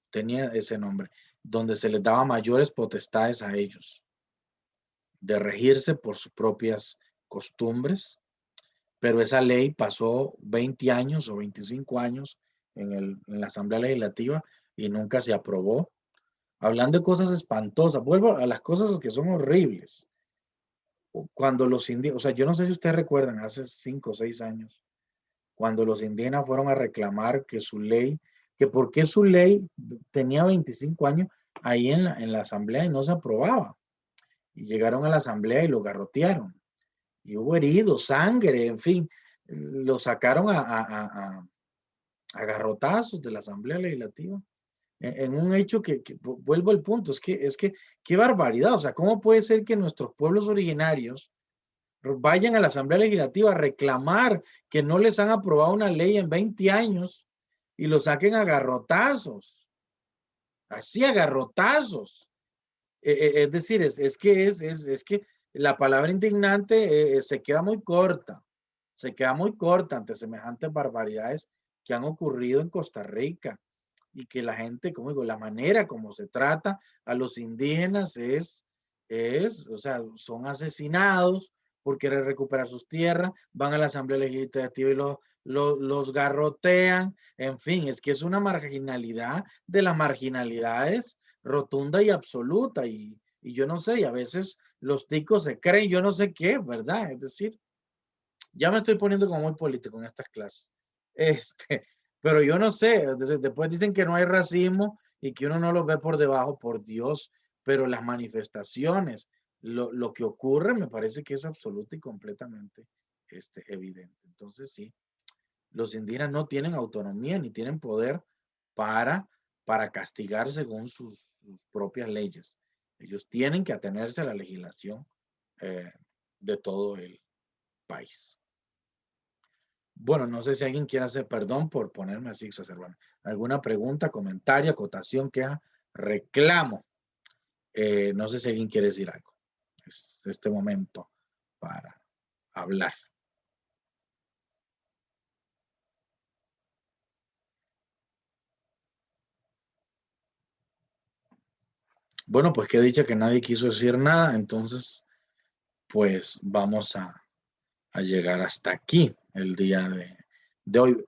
Tenía ese nombre, donde se les daba mayores potestades a ellos de regirse por sus propias costumbres, pero esa ley pasó 20 años o 25 años en la Asamblea Legislativa y nunca se aprobó. Hablando de cosas espantosas, vuelvo a las cosas que son horribles. Cuando los indígenas, o sea, yo no sé si ustedes recuerdan, hace 5 o 6 años, cuando los indígenas fueron a reclamar que su ley, que por qué su ley tenía 25 años ahí en la asamblea y no se aprobaba. Y llegaron a la asamblea y lo garrotearon. Y hubo heridos, sangre, en fin, lo sacaron a garrotazos de la asamblea legislativa. En un hecho que vuelvo al punto, es que qué barbaridad, o sea, ¿cómo puede ser que nuestros pueblos originarios vayan a la Asamblea Legislativa a reclamar que no les han aprobado una ley en 20 años y lo saquen a garrotazos, así a garrotazos? Es decir, es que la palabra indignante se queda muy corta ante semejantes barbaridades que han ocurrido en Costa Rica y que la gente, como digo, la manera como se trata a los indígenas o sea, son asesinados por querer recuperar sus tierras, van a la Asamblea Legislativa y los garrotean, en fin, es que es una marginalidad de las marginalidades rotunda y absoluta y yo no sé, y a veces los ticos se creen, yo no sé qué, ¿verdad? Es decir, ya me estoy poniendo como muy político en estas clases. Pero yo no sé, después dicen que no hay racismo y que uno no lo ve por debajo, por Dios, pero las manifestaciones, lo que ocurre me parece que es absoluto y completamente evidente. Entonces, sí, los indígenas no tienen autonomía ni tienen poder para, para castigar según sus propias leyes. Ellos tienen que atenerse a la legislación de todo el país. Bueno, no sé si alguien quiere hacer, perdón por ponerme así exacerbado. ¿Alguna pregunta, comentario, acotación, queja, reclamo? No sé si alguien quiere decir algo. Es este momento para hablar. Bueno, pues que dicha que nadie quiso decir nada, entonces pues vamos a llegar hasta aquí el día de hoy.